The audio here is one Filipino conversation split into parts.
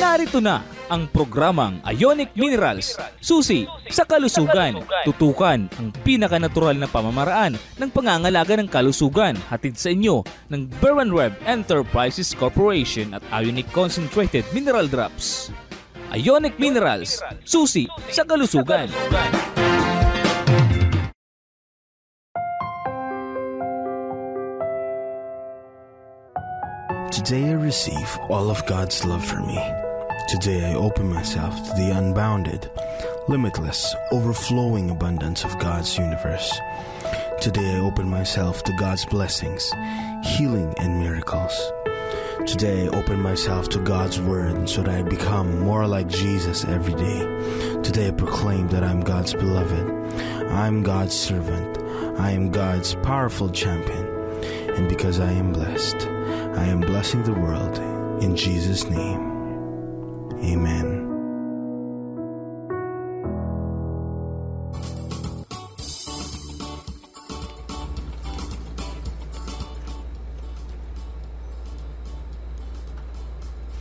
Narito na ang programang Ionic Minerals, susi sa kalusugan. Tutukan ang pinakanatural na pamamaraan ng pangangalaga ng kalusugan, hatid sa inyo ng Berwanweb Enterprises Corporation at Ionic Concentrated Mineral Drops. Ionic Minerals, susi sa kalusugan. Today I receive all of God's love for me. Today I open myself to the unbounded, limitless, overflowing abundance of God's universe. Today I open myself to God's blessings, healing, and miracles. Today I open myself to God's word so that I become more like Jesus every day. Today I proclaim that I'm God's beloved. I'm God's servant. I am God's powerful champion. And because I am blessed, I am blessing the world in Jesus' name. Amen.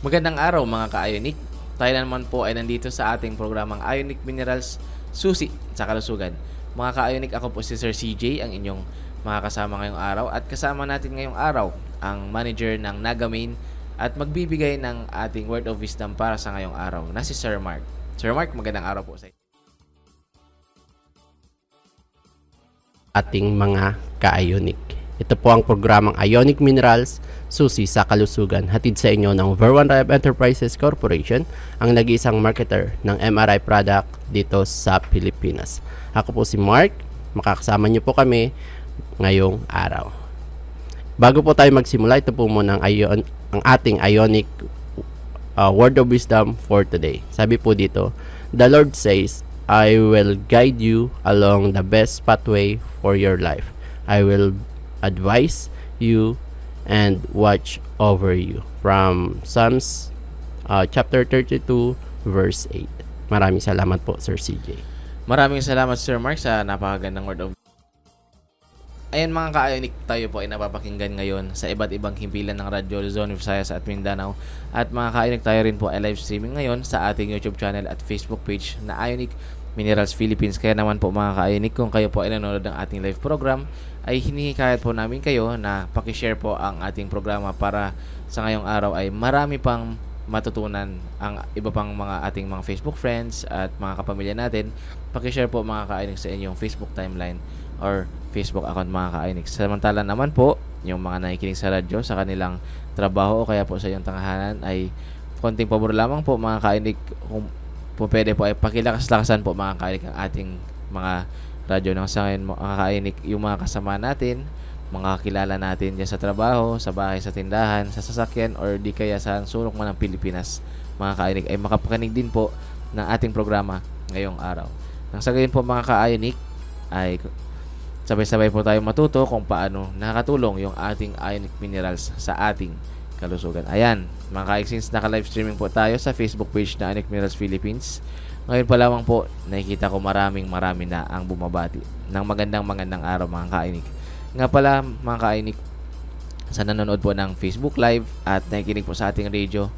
Magandang araw mga ka-Ionic. Tayo naman po ay nandito sa ating programang Ionic Minerals, susi sa kalusugan. Mga ka-Ionic, ako po si Sir CJ, ang inyong makakasama ngayong araw. At kasama natin ngayong araw ang manager ng Nagamain at magbibigay ng ating word of wisdom para sa ngayong araw na si Sir Mark. Sir Mark, magandang araw po sa inyo. Ating mga ka-Ionic. Ito po ang programang Ionic Minerals, susi sa kalusugan, hatid sa inyo ng Berwanweb Enterprises Corporation, ang nag-iisang marketer ng MRI product dito sa Pilipinas. Ako po si Mark, makakasama niyo po kami ngayong araw. Bago po tayo magsimula, ito po muna ang ating Ionic word of wisdom for today. Sabi po dito, the Lord says, I will guide you along the best pathway for your life. I will advise you and watch over you. From Psalms chapter 32 verse 8. Maraming salamat po, Sir CJ. Maraming salamat, Sir Mark, sa napakagandang word of wisdom. Ayan mga ka-Ionic, tayo po ay napapakinggan ngayon sa iba't ibang himpilan ng Radyo Luzon, Visayas at Mindanao. At mga ka-Ionic, tayo rin po ay live streaming ngayon sa ating YouTube channel at Facebook page na Ionic Minerals Philippines. Kaya naman po mga ka-Ionic, kung kayo po ay nanonood ng ating live program, ay hinihikayat po namin kayo na pakishare po ang ating programa para sa ngayong araw ay marami pang matutunan ang iba pang mga ating mga Facebook friends at mga kapamilya natin. Pakishare po mga ka-Ionic sa inyong Facebook timeline or Facebook account mga ka-Ionic. Samantala naman po, yung mga nakikinig sa radyo sa kanilang trabaho o kaya po sa iyong tangahanan ay konting pabor lamang po mga ka-Ionic, kung pwede po ay pakilakas-lakasan po mga ka-Ionic ang ating mga radyo nang sa ngayon mga ka-Ionic, yung mga kasama natin, mga kakilala natin dyan sa trabaho, sa bahay, sa tindahan, sa sasakyan or di kaya sa sulok man ng Pilipinas mga ka-Ionic ay makapakinig din po ng ating programa ngayong araw. Nang sa gayon po mga ka-Ionic ay sabay-sabay po tayo matuto kung paano nakatulong yung ating Ionic Minerals sa ating kalusugan. Ayan, mga ka-Ionic, since naka-live streaming po tayo sa Facebook page na Ionic Minerals Philippines, ngayon pa lamang po, nakikita ko marami na ang bumabati ng magandang araw mga ka-Ionic. Nga pala mga ka-Ionic, sa nanonood po ng Facebook Live at nakikinig po sa ating radio,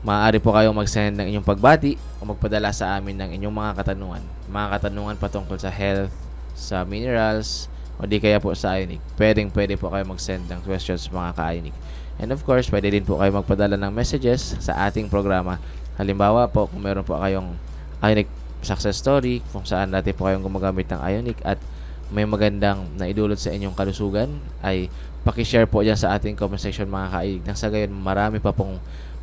maaari po kayong mag-send ng inyong pagbati o magpadala sa amin ng inyong mga katanungan. Mga katanungan patungkol sa health, sa minerals, o di kaya po sa Ionic. Pwede po kayo mag-send ng questions mga ka-Ionic. And of course, pwede din po kayo magpadala ng messages sa ating programa. Halimbawa po, kung meron po kayong Ionic success story, kung saan natin po kayong gumagamit ng Ionic at may magandang naidulot sa inyong kalusugan, ay pakishare po dyan sa ating comment section mga ka-Ionic. Nang sa gayon, marami pa pong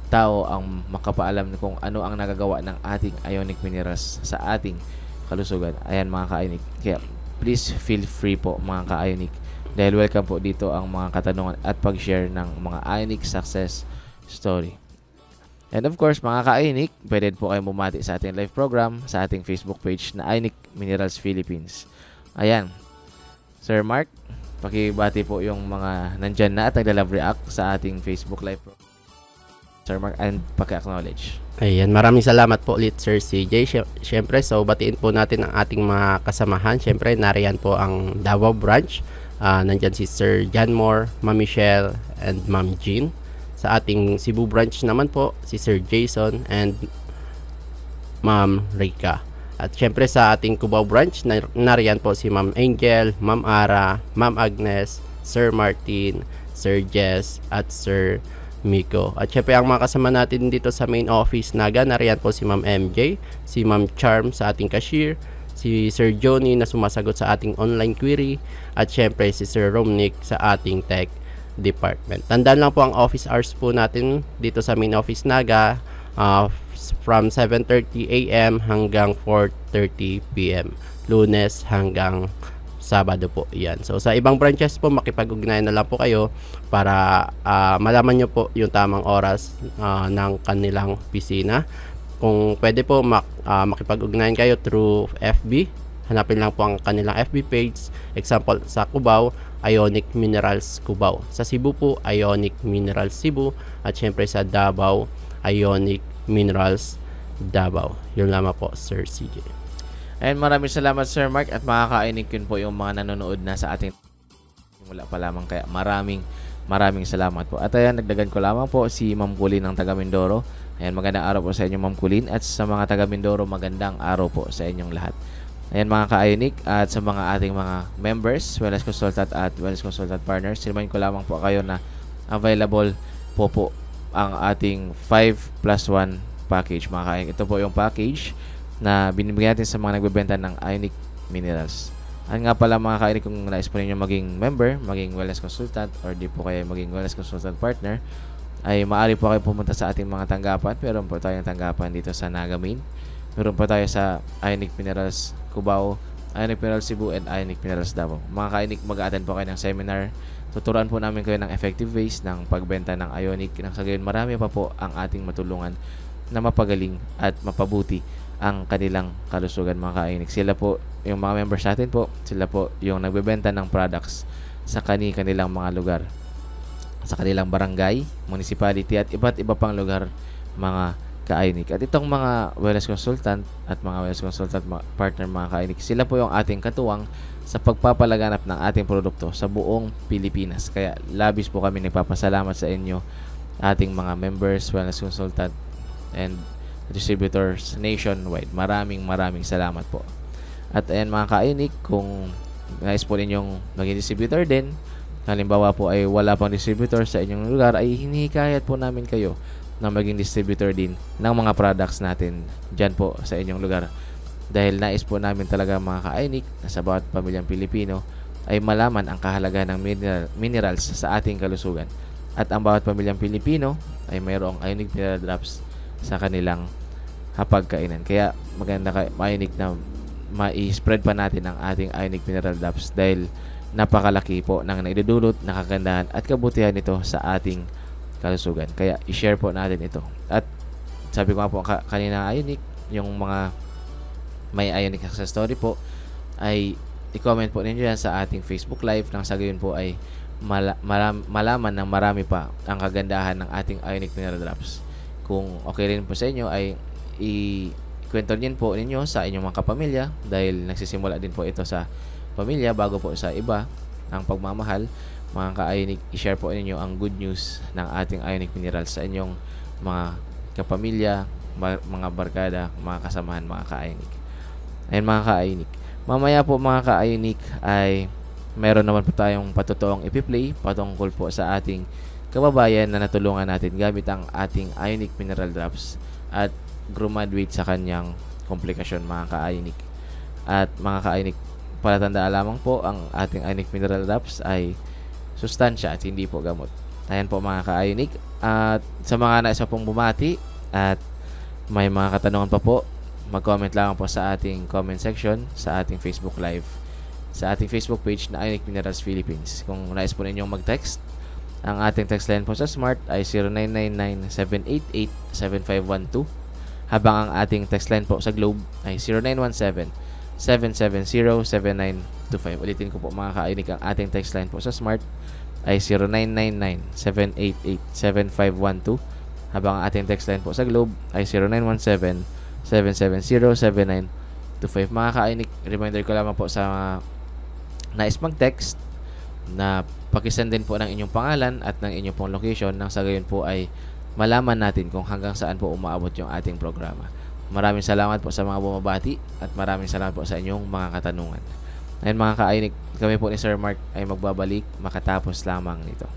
tao ang makapaalam kung ano ang nagagawa ng ating Ionic Minerals sa ating kalusugan. Ayan mga ka-Ionic. Kaya please feel free po mga ka-Ionic, dahil welcome po dito ang mga katanungan at pag-share ng mga Ionic success story. And of course mga ka-Ionic, pwede po kayo bumati sa ating live program sa ating Facebook page na Ionic Minerals Philippines. Ayan, Sir Mark, pakibati po yung mga nandyan na at nagla-love react sa ating Facebook live program, Sir Mark, and paki-acknowledge. Ayan, maraming salamat po ulit, Sir CJ. Siyempre, so batiin po natin ang ating mga kasamahan. Siyempre, nariyan po ang Davao branch. Nandyan si Sir John Moore, Ma'am Michelle, and Ma'am Jean. Sa ating Cebu branch naman po, si Sir Jason and Ma'am Rika. At syempre sa ating Cubao branch, nariyan po si Ma'am Angel, Ma'am Ara, Ma'am Agnes, Sir Martin, Sir Jess, at Sir Miko. At syempre ang mga kasama natin dito sa main office Naga, nariyan po si Ma'am MJ, si Ma'am Charm sa ating cashier, si Sir Johnny na sumasagot sa ating online query, at syempre si Sir Romnick sa ating tech department. Tandaan lang po ang office hours po natin dito sa main office Naga, from 7:30 AM hanggang 4:30 PM, Lunes hanggang Sabado po. Yan. So sa ibang branches po, makipag-ugnayan na lang po kayo para malaman nyo po yung tamang oras ng kanilang opisina. Kung pwede po makipag-ugnayan kayo through FB, hanapin lang po ang kanilang FB page. Example, sa Cubao, Ionic Minerals Cubao. Sa Cebu po, Ionic Minerals Cebu. At syempre sa Davao, Ionic Minerals Davao. Yun lamang po, Sir CJ. And maraming salamat Sir Mark, at makakainig yun po yung mga nanonood na sa ating simula pa lamang, kaya maraming salamat po. At ayan, nagdagan ko lamang po si Ma'am Kulin ng taga Mindoro. Ayan, magandang araw po sa inyo Ma'am Kulin, at sa mga taga Mindoro, magandang araw po sa inyong lahat. Ayan mga ka-Ionic, at sa mga ating mga members, Wellness Consultant at Wellness Consultant Partners, remind ko lamang po kayo na available po ang ating 5+1 package mga ka-Ionic. Ito po yung package na binibigyan natin sa mga nagbebenta ng Ionic Minerals. At nga pala mga ka-Ionic, kung nais po ninyo maging member, maging Wellness Consultant, or di po kayo maging Wellness Consultant Partner, ay maaari po kayo pumunta sa ating mga tanggapan. Meron po tayong tanggapan dito sa Naga Main. Meron po tayo sa Ionic Minerals Cubao, Ionic Minerals Cebu, and Ionic Minerals Davao. Mga ka-Ionic, mag-attend po kayo ng seminar. Tuturuan po namin kayo ng effective ways ng pagbenta ng Ionic. Nang sa gayon, marami pa po ang ating matulungan na mapagaling at mapabuti ang kanilang kalusugan mga ka-Ionic. Sila po, yung mga members natin po, sila po yung nagbebenta ng products sa kanilang mga lugar, sa kanilang barangay, municipality, at iba't iba pang lugar mga ka-Ionic. At itong mga wellness consultant at mga wellness consultant partner mga ka-Ionic, sila po yung ating katuwang sa pagpapalaganap ng ating produkto sa buong Pilipinas. Kaya labis po kami nagpapasalamat sa inyo, ating mga members, wellness consultant, and distributors nationwide. Maraming salamat po. At ayan mga ka-Ionic, kung nais po ninyong maging distributor din, halimbawa po ay wala pang distributor sa inyong lugar, ay hinihikayat po namin kayo na maging distributor din ng mga products natin dyan po sa inyong lugar. Dahil nais po namin talaga mga ka-Ionic na sa bawat pamilyang Pilipino ay malaman ang kahalagahan ng minerals sa ating kalusugan. At ang bawat pamilyang Pilipino ay mayroong Ionic Mineral Drops sa kanilang hapagkainan. Kaya maganda ka-Ionic na ma-spread pa natin ang ating Ionic Mineral Drops dahil napakalaki po ng naidudulot na kagandahan at kabutihan nito sa ating kalusugan. Kaya i-share po natin ito. At sabi ko nga po kanina Ionic, yung mga may Ionic success story po ay i-comment po ninyo yan sa ating Facebook Live, nang sa gayon po ay malaman ng marami pa ang kagandahan ng ating Ionic Mineral Drops. Kung okay rin po sa inyo ay i-kwento din po ninyo sa inyong mga kapamilya, dahil nagsisimula din po ito sa pamilya bago po sa iba ang pagmamahal. Mga ka-Ionic, i-share po ninyo ang good news ng ating Ionic Minerals sa inyong mga kapamilya, mga barkada, mga kasamahan mga ka-Ionic. Ayun mga ka-Ionic, mamaya po mga ka-Ionic ay meron naman po tayong patutuong ipi-play patungkol po sa ating kababayan na natulungan natin gamit ang ating Ionic Mineral Drops at graduate sa kanyang komplikasyon mga ka-Ionic. At mga ka-Ionic, palatandaan lamang po, ang ating Ionic Mineral Drops ay sustansya at hindi po gamot. Ayan po mga ka-Ionic. At sa mga nais pong bumati at may mga katanungan pa po, mag-comment lang po sa ating comment section sa ating Facebook Live, sa ating Facebook page na Ionic Minerals Philippines. Kung nais po ninyong mag-text, ang ating text line po sa Smart ay 0999-788-7512, habang ang ating text line po sa Globe ay 0917-770-7925. Ulitin ko po mga ka-Ionic, ang ating text line po sa Smart ay 0999-788-7512, habang ang ating text line po sa Globe ay 0917-770-7925. Mga ka-Ionic, reminder ko lamang po sa nais mag-text na Pakisend din po ng inyong pangalan at ng inyong pong location nang sa gayon po ay malaman natin kung hanggang saan po umaabot yung ating programa. Maraming salamat po sa mga bumabati at maraming salamat po sa inyong mga katanungan. Ngayon mga ka-Ionic, kami po ni Sir Mark ay magbabalik makatapos lamang nito.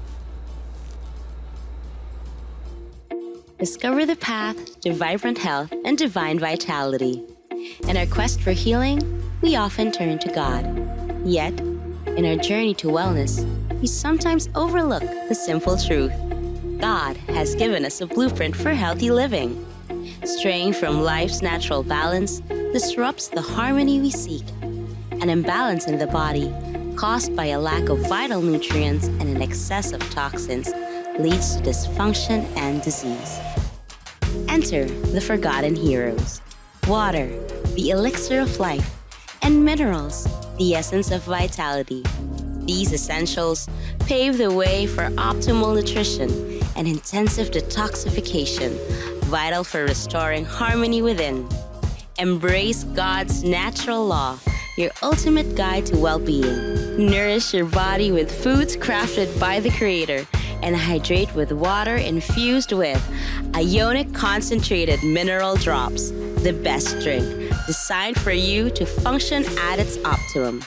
Discover the path to vibrant health and divine vitality. In our quest for healing, we often turn to God. Yet, in our journey to wellness, we sometimes overlook the simple truth. God has given us a blueprint for healthy living. Straying from life's natural balance disrupts the harmony we seek. An imbalance in the body, caused by a lack of vital nutrients and an excess of toxins, leads to dysfunction and disease. Enter the forgotten heroes. Water, the elixir of life, and minerals, the essence of vitality. These essentials pave the way for optimal nutrition and intensive detoxification, vital for restoring harmony within. Embrace God's natural law, your ultimate guide to well-being. Nourish your body with foods crafted by the Creator and hydrate with water infused with Ionic Concentrated Mineral Drops, the best drink designed for you to function at its optimum.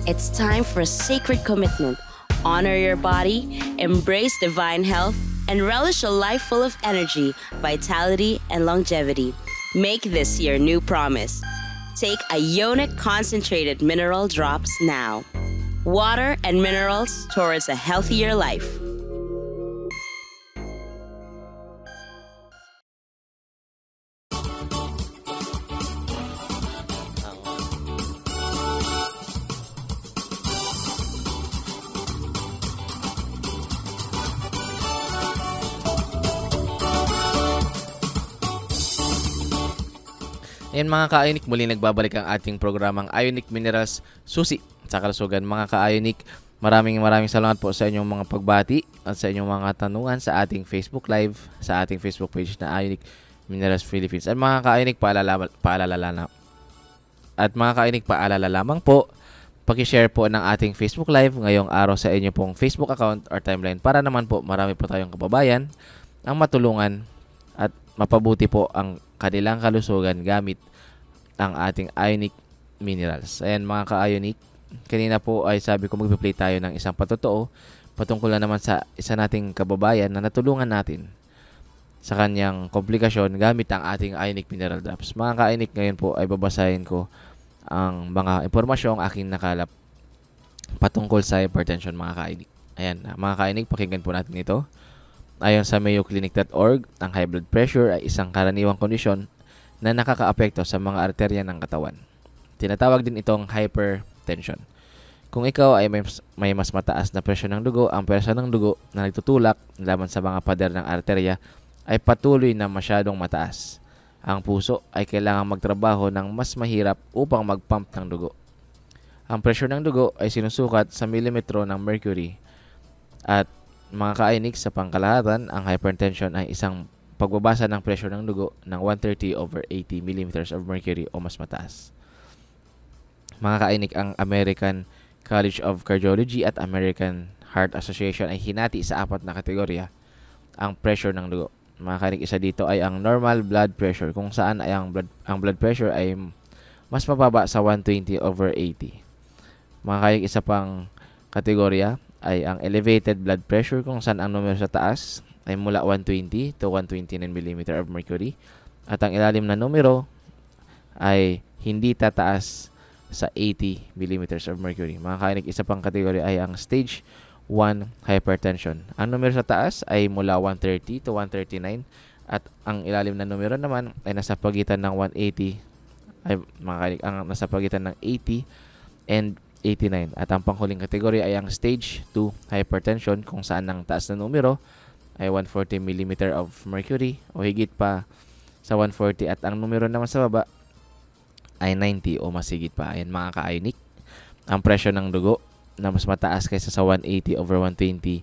It's time for a sacred commitment. Honor your body, embrace divine health, and relish a life full of energy, vitality, and longevity. Make this your new promise. Take Ionic Concentrated Mineral Drops now. Water and minerals towards a healthier life. Ayan mga ka-Ionic, muli nagbabalik ang ating programang Ionic Minerals Susi sa Kalusugan. Mga ka-Ionic, maraming salamat po sa inyong mga pagbati at sa inyong mga tanungan sa ating Facebook Live, sa ating Facebook page na Ionic Minerals Philippines. At mga ka-Ionic, paalala lamang po, paki-share po ng ating Facebook Live ngayong araw sa inyo pong Facebook account or timeline para naman po marami po tayong kababayan ang matulungan at mapabuti po ang kanilang kalusugan gamit ang ating Ionic Minerals. Ayan mga ka-Ionic, kanina po ay sabi ko magpi-play tayo ng isang patotoo patungkol na naman sa isa nating kababayan na natulungan natin sa kanyang komplikasyon gamit ang ating Ionic Mineral Drops. Mga ka-Ionic, ngayon po ay babasahin ko ang mga impormasyong aking nakalap patungkol sa hypertension mga ka-Ionic. Ayan, mga ka-Ionic, pakinggan po natin ito. Ayon sa mayoclinic.org, ang high blood pressure ay isang karaniwang kondisyon na nakakaapekto sa mga arterya ng katawan. Tinatawag din itong hypertension. Kung ikaw ay may mas mataas na presyon ng dugo, ang presyon ng dugo na nagtutulak laban sa mga pader ng arterya ay patuloy na masyadong mataas. Ang puso ay kailangang magtrabaho ng mas mahirap upang mag-pump ng dugo. Ang presyon ng dugo ay sinusukat sa milimetro ng mercury at mga ka-Ionic, sa pangkalahatan, ang hypertension ay isang pagbabasa ng presyon ng dugo ng 130/80 mm of mercury o mas mataas. Mga ka-Ionic, ang American College of Cardiology at American Heart Association ay hinati sa 4 na kategorya ang pressure ng dugo. Mga ka-Ionic, isa dito ay ang normal blood pressure, kung saan ay ang blood pressure ay mas mababa sa 120/80. Mga ka-Ionic, isa pang kategorya ay ang elevated blood pressure, kung saan ang numero sa taas ay mula 120 to 129 mm of mercury at ang ilalim na numero ay hindi tataas sa 80 mm of mercury. Mga ka-Ionic, isa pang kategorya ay ang stage 1 hypertension. Ang numero sa taas ay mula 130 to 139 at ang ilalim na numero naman ay nasa pagitan ng 180 ay mga ka-Ionic, ang nasa pagitan ng 80 and 89. At ang panghuling kategorya ay ang stage 2 hypertension, kung saan ang taas na numero ay 140 mm of mercury o higit pa sa 140 at ang numero naman sa baba ay 90 o mas higit pa. Ayan mga ka-Ionic, ang presyon ng dugo na mas mataas kaysa sa 180/120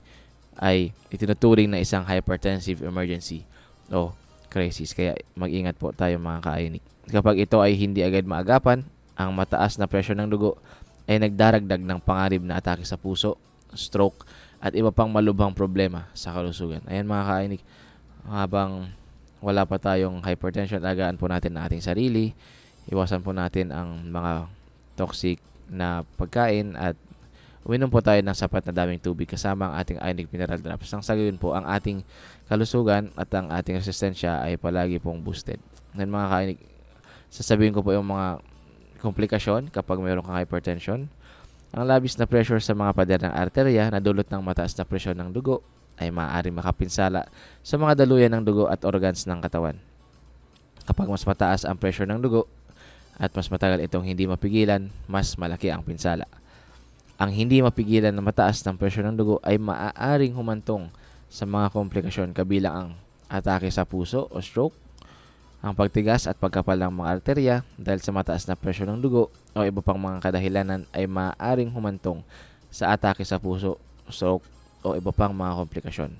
ay itinuturing na isang hypertensive emergency o crisis. Kaya mag-ingat po tayo mga ka-Ionic. Kapag ito ay hindi agad maagapan, ang mataas na presyon ng dugo ay nagdaragdag ng panganib na atake sa puso, stroke, at iba pang malubhang problema sa kalusugan. Ayan mga ka-Ionic, habang wala pa tayong hypertension, alagaan po natin ang ating sarili, iwasan po natin ang mga toxic na pagkain at uminom po tayo ng sapat na daming tubig kasama ang ating Ionic Mineral Drops. Nang sa gayon po, ang ating kalusugan at ang ating resistensya ay palagi pong boosted. Ngayon mga ka-Ionic, sasabihin ko po yung mga komplikasyon kapag mayroon kang hypertension. Ang labis na pressure sa mga pader ng arterya na dulot ng mataas na presyon ng dugo ay maaaring makapinsala sa mga daluyan ng dugo at organs ng katawan. Kapag mas mataas ang pressure ng dugo at mas matagal itong hindi mapigilan, mas malaki ang pinsala. Ang hindi mapigilan na mataas ng pressure ng dugo ay maaaring humantong sa mga komplikasyon kabilang ang atake sa puso o stroke, ang pagtigas at pagkapal ng mga arterya dahil sa mataas na pressure ng dugo o iba pang mga kadahilanan ay maaaring humantong sa atake sa puso, stroke o iba pang mga komplikasyon.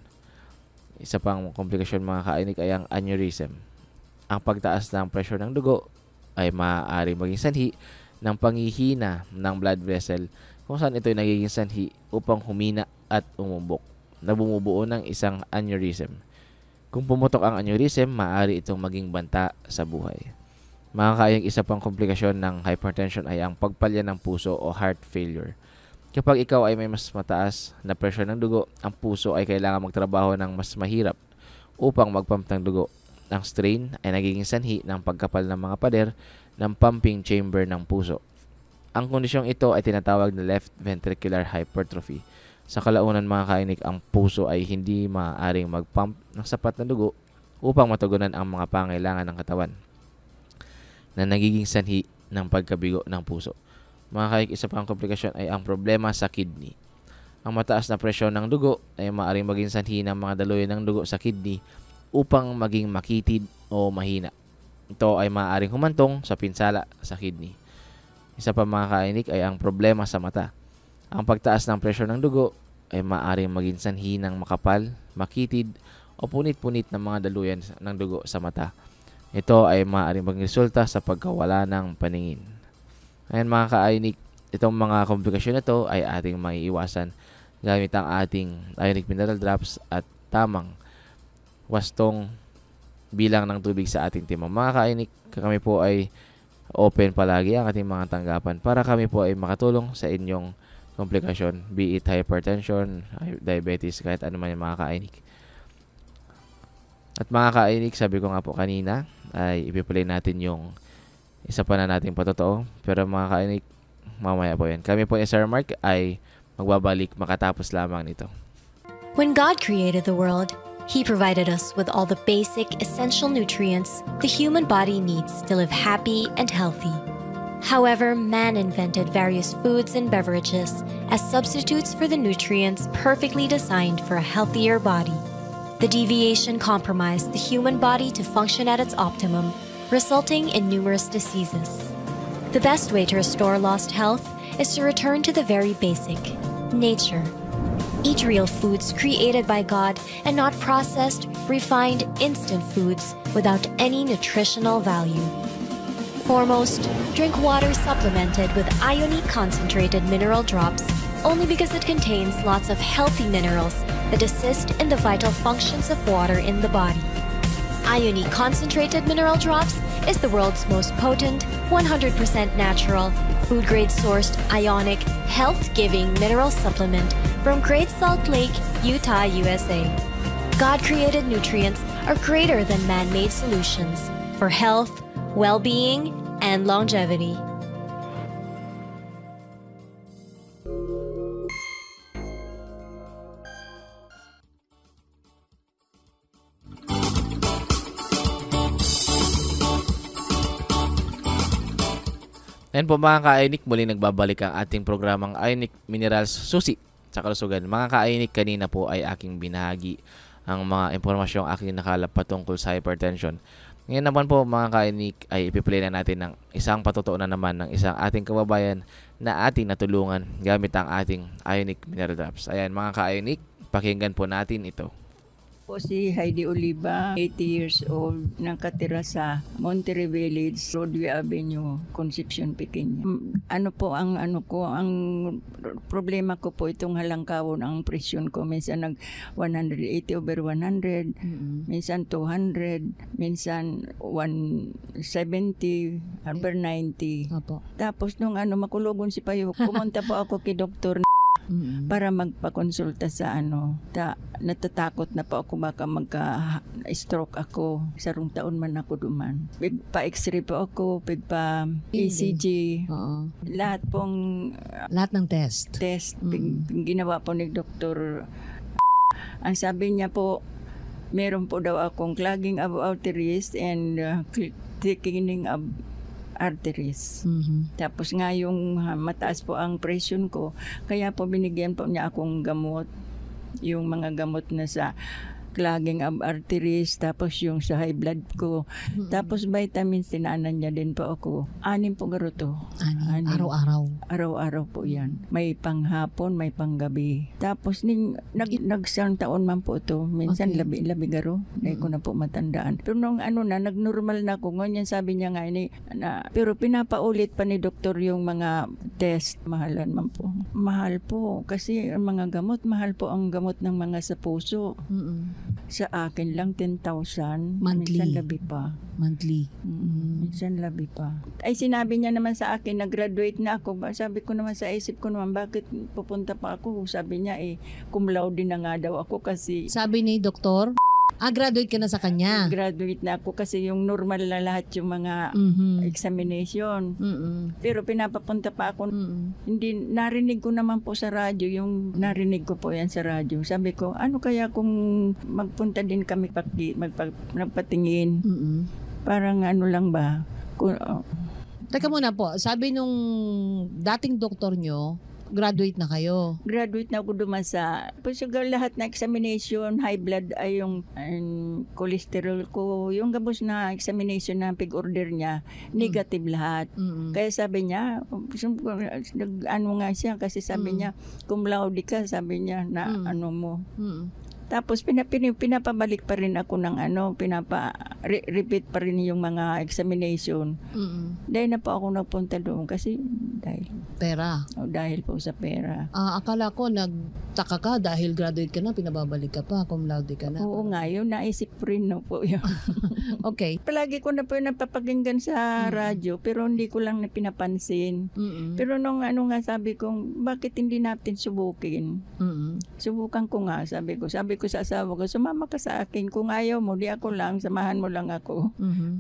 Isa pang komplikasyon mga ka-Ionic ay ang aneurysm. Ang pagtaas ng pressure ng dugo ay maaaring maging sanhi ng panghihina ng blood vessel kung saan ito ay nagiging sanhi upang humina at umubok na bumubuo ng isang aneurysm. Kung pumutok ang aneurysm, maaari itong maging banta sa buhay. Mga ka-Ionic, isa pang komplikasyon ng hypertension ay ang pagpalya ng puso o heart failure. Kapag ikaw ay may mas mataas na pressure ng dugo, ang puso ay kailangan magtrabaho ng mas mahirap upang magpump ng dugo. Ang strain ay nagiging sanhi ng pagkapal ng mga pader ng pumping chamber ng puso. Ang kondisyong ito ay tinatawag na left ventricular hypertrophy. Sa kalaunan mga ka-Ionic, ang puso ay hindi maaaring mag-pump ng sapat na dugo upang matugunan ang mga pangailangan ng katawan na nagiging sanhi ng pagkabigo ng puso. Mga ka-Ionic, isa pang komplikasyon ay ang problema sa kidney. Ang mataas na presyon ng dugo ay maaaring maging sanhi ng mga daluyan ng dugo sa kidney upang maging makitid o mahina. Ito ay maaaring humantong sa pinsala sa kidney. Isa pa mga ka-Ionic ay ang problema sa mata. Ang pagtaas ng presyon ng dugo ay maaaring maging sanhi ng makapal, makitid o punit-punit ng mga daluyan ng dugo sa mata. Ito ay maaaring maging resulta sa pagkawala ng paningin. Ayan mga ka-Ionic, itong mga komplikasyon na ito ay ating maiiwasan gamit ang ating Ionic Mineral Drops at tamang wastong bilang ng tubig sa ating timang. Mga ka-Ionic, kami po ay open palagi ang ating mga tanggapan para kami po ay makatulong sa inyong komplikasyon, be it hypertension, diabetes, kahit ano man yung mga ka-Ionic. At mga ka-Ionic, sabi ko nga po kanina, ay ipiplay natin yung isa pa na nating patotoo. Pero mga ka-Ionic, mamaya po yan. Kami po yung Sir Mark ay magbabalik makatapos lamang nito. When God created the world, He provided us with all the basic, essential nutrients the human body needs to live happy and healthy. However, man invented various foods and beverages as substitutes for the nutrients perfectly designed for a healthier body. The deviation compromised the human body to function at its optimum, resulting in numerous diseases. The best way to restore lost health is to return to the very basic, nature. Eat real foods created by God and not processed, refined, instant foods without any nutritional value. Foremost, drink water supplemented with Ionic concentrated mineral drops only because it contains lots of healthy minerals that assist in the vital functions of water in the body. Ionic concentrated mineral drops is the world's most potent, 100% natural, food-grade sourced Ionic, health-giving mineral supplement from Great Salt Lake, Utah, USA. God-created nutrients are greater than man-made solutions for health, well-being, and longevity. Ngayon po mga ka-Ionic, muli nagbabalik ang ating programang Ionic Minerals Susi sa kalusugan. Mga ka-Ionic, kanina po ay aking binahagi ang mga impormasyong aking nakalap patungkol sa hypertension. Ngayon naman po mga ka-Ionic ay ipiplay na natin ng isang patotoo na naman ng isang ating kababayan na ating natulungan gamit ang ating Ionic Mineral Drops. Ayan mga ka-Ionic, pakinggan po natin ito. Po si Heidi Oliva, 80 years old, nakatira sa Monterey Village, Broadway Avenue, Concepcion, Pequeño. Ano po ang problema ko po itong halangkawon ang presyon ko. Minsan nag 180 over 100, minsan 200, minsan 170 over 90. Opo. Tapos nung makulogon si Payo, pumunta po ako kay Dr. para magpakonsulta sa natatakot na po ako baka magka-stroke ako. Sarong taon man ako duman. Pa-x-ray po ako, pa-ECG. Oo. Lahat Lahat ng test. Ginawa po ni Dr. Ang sabi niya po, meron po daw akong clogging of arteries and thickening of arteries. Tapos nga yung mataas po ang presyon ko, kaya po binigyan po niya akong gamot, yung mga gamot na sa clogging of arteries, tapos yung sa high blood ko. Tapos vitamins, tinaanan niya din po ako. 6 po garo to. 6. Araw-araw. Araw-araw po yan. May panghapon, may panggabi. Tapos nagsang taon man po to. Minsan Okay. labi garo. Dahil ko na po matandaan. Pero nung nag-normal na ako. Ngayon sabi niya nga pero pinapaulit pa ni doktor yung mga test. Mahalan man po. Mahal po. Kasi ang mga gamot, mahal po ang gamot ng mga sa puso. Sa akin lang 10,000. Monthly. Minsan labi pa. Monthly. Minsan labi pa. Ay sinabi niya naman sa akin, nag-graduate na ako. Sabi ko naman sa isip ko naman, bakit pupunta pa ako? Sabi niya cum laude na nga daw ako kasi Sabi ni doktor, graduate ka na sa kanya. graduate na ako kasi yung normal na lahat yung mga examination. Pero pinapapunta pa ako. Hindi, narinig ko naman po sa radyo, narinig ko po yan sa radyo. Sabi ko, ano kaya kung magpunta din kami magpatingin? Parang lang ba? Teka muna po, sabi nung dating doktor nyo, graduate na kayo. Graduate na ako duman sa lahat na examination, high blood ay yung cholesterol ko, yung gabos na examination na pig-order niya, negative lahat. Kaya sabi niya, nga siya, kasi sabi niya, cum laude ka, sabi niya, na mo. Tapos pinapabalik pa rin ako ng repeat pa rin yung mga examination. Dahil na po ako nagpunta doon kasi Pera. dahil po sa pera. Akala ko nagtaka ka dahil graduate ka na, pinababalik ka pa, cum laude ka na. Oo nga, yun naisip ko rin po yun. Okay. Palagi ko na po napapakinggan sa radyo pero hindi ko lang na pinapansin. Pero nung nga sabi ko, bakit hindi natin subukin? Subukan ko nga, sabi ko sa asawa ko, sumama ka sa akin. Kung ayaw mo, di ako lang, samahan mo lang ako.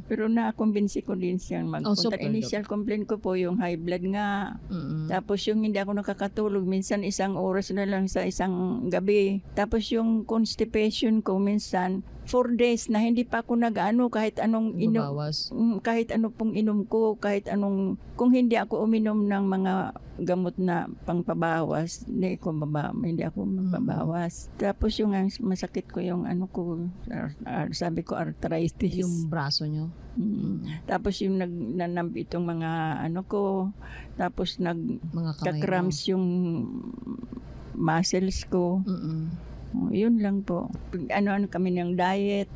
Pero na-convince ko din siyang magpunta. super. Initial complaint ko po yung high blood nga. Tapos yung hindi ako nakakatulog, minsan 1 oras na lang sa isang gabi. Tapos yung constipation ko, minsan 4 days na hindi pa ako kahit anong Babawas. kahit ano pong inom ko, kung hindi ako uminom ng mga gamot na pangpabawas, hindi ako mababawas. Tapos yung masakit ko yung sabi ko arthritis. Yung braso nyo. Tapos yung nanamp itong mga ko, tapos Mga kamay nagka-cramps yung muscles ko. Yun lang po. Ano kami ng diet.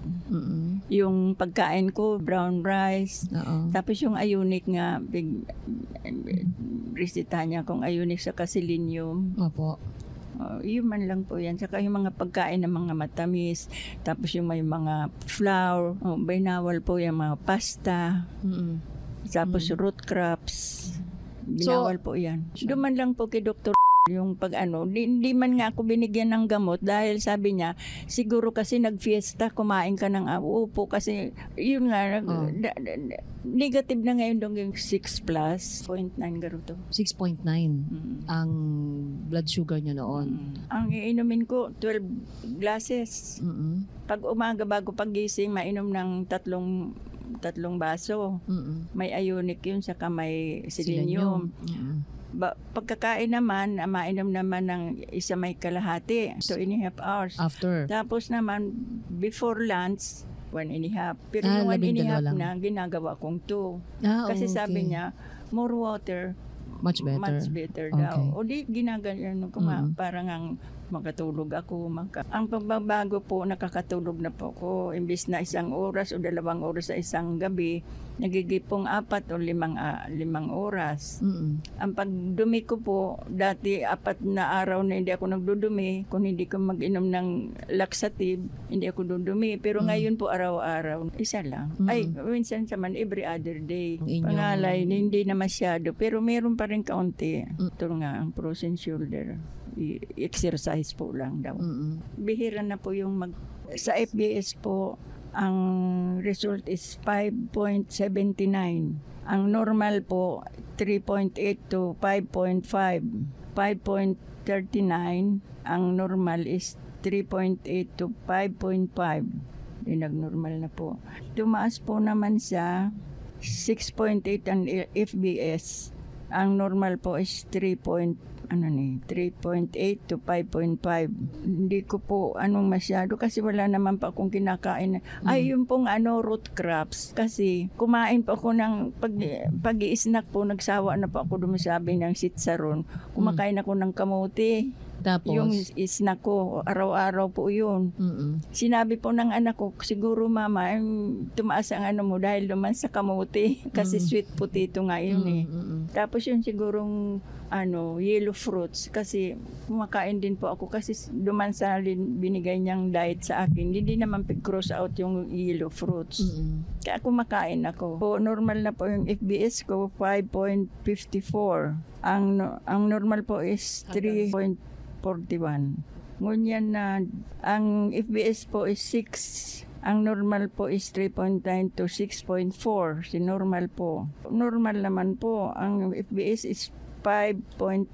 Yung pagkain ko, brown rice. Tapos yung ionic nga, resita niya kung ionic sa selenium. Opo. Yun man lang po yan. Saka yung mga pagkain ng mga matamis. Tapos yung may mga flour. Bainawal po yung mga pasta. Tapos root crops. Binawal po yan. Duman lang po kay Dr. Yung hindi man nga ako binigyan ng gamot dahil sabi niya, siguro kasi nag-fiesta, kumain ka ng upo kasi yun nga, negative na ngayon dong yung 6 plus, 0.9 garo to. 6.9 ang blood sugar nyo noon. Ang iinumin ko, 12 glasses. Pag umaga bago pagising, mainom ng tatlong baso. May ionic yun, saka may selenium. Pagkakain naman, mainom naman ng 1 may kalahati, 2.5 hours. After. Tapos naman, before lunch, 1.5. Pero yung 1.5 na, ginagawa kong 2. Kasi sabi niya, more water, much better daw. O di, ginaganyan ko nga, parang ang makatulog ako. Ang pagbabago po, nakakatulog na po ako. Imbis na 1 oras o 2 oras sa isang gabi, nagigipong 4 o 5 oras. Ang pagdumi ko po, dati 4 na araw na hindi ako nagdudumi. Kung hindi ko mag-inom ng laxative, hindi ako dudumi. Pero ngayon po, araw-araw, isa lang. Ay, minsan naman, every other day. Pangalay, hindi na masyado. Pero meron pa rin kaunti. Ito nga, ang frozen shoulder. Exercise po lang daw. Bihira na po yung sa FBS po, ang result is 5.79. Ang normal po, 3.8 to 5.5. 5.39. Ang normal is 3.8 to 5.5. Nag-normal na po. Tumaas po naman sa 6.8 ang FBS. Ang normal po is 3.8 to 5.5. Hindi ko po masyado kasi wala naman pa akong kinakain. Ay, yung pong root crops. Kasi kumain po ako ng pag-i-snack po, nagsawa na po ako dumasabi ng sitsaron. Kumakain ako ng kamote. Tapos? Yung snack ko, araw-araw po yun. Sinabi po ng anak ko, siguro mama, tumaas ang mo dahil naman sa kamote. Kasi sweet potato nga yun Tapos yun sigurong yellow fruits. Kasi kumakain din po ako kasi duman sa binigay niyang diet sa akin. Hindi naman cross out yung yellow fruits. Kaya kumakain ako. Po, normal na po yung FBS ko, 5.54. Ang normal po is 3.41. Ngunyan na ang FBS po is 6. Ang normal po is 3.9 to 6.4. Si normal po. Normal naman po. Ang FBS is 5.9.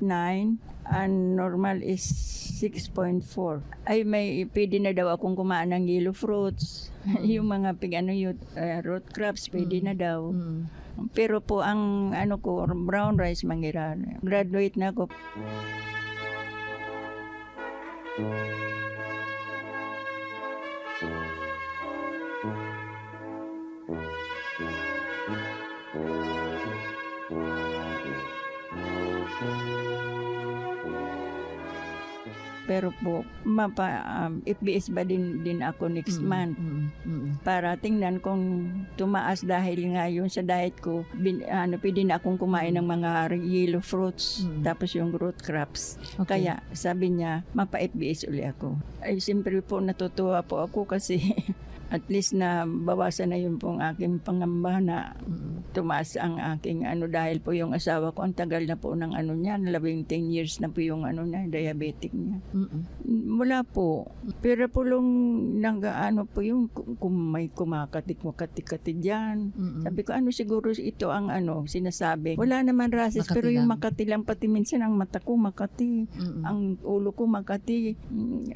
Ang normal is 6.4. Ay, pwede na daw akong kumain ng yellow fruits. Yung mga root crops, pwede na daw. Pero po, ang ko, brown rice, mangira. Graduate na ako. Pero po, FBS ba din ako next month? Para tingnan kung tumaas dahil nga yun sa diet ko, pwede na akong kumain ng mga yellow fruits, tapos yung root crops. Okay. Kaya sabi niya, mapa-FBS uli ako. Ay, siyempre po natutuwa po ako kasi at least na bawasan na yung pong aking pangamba na tumaas ang aking dahil po yung asawa ko, ang tagal na po ng niya, 10 years na po yung niya, diabetic niya. Wala po. Pero po po yung kung may kumakatik-makati dyan. Sabi ko, siguro ito ang sinasabi. Wala naman rasis, Makati pero yung lang. Makati lang, pati minsan ang mata ko Makati, ang ulo ko Makati.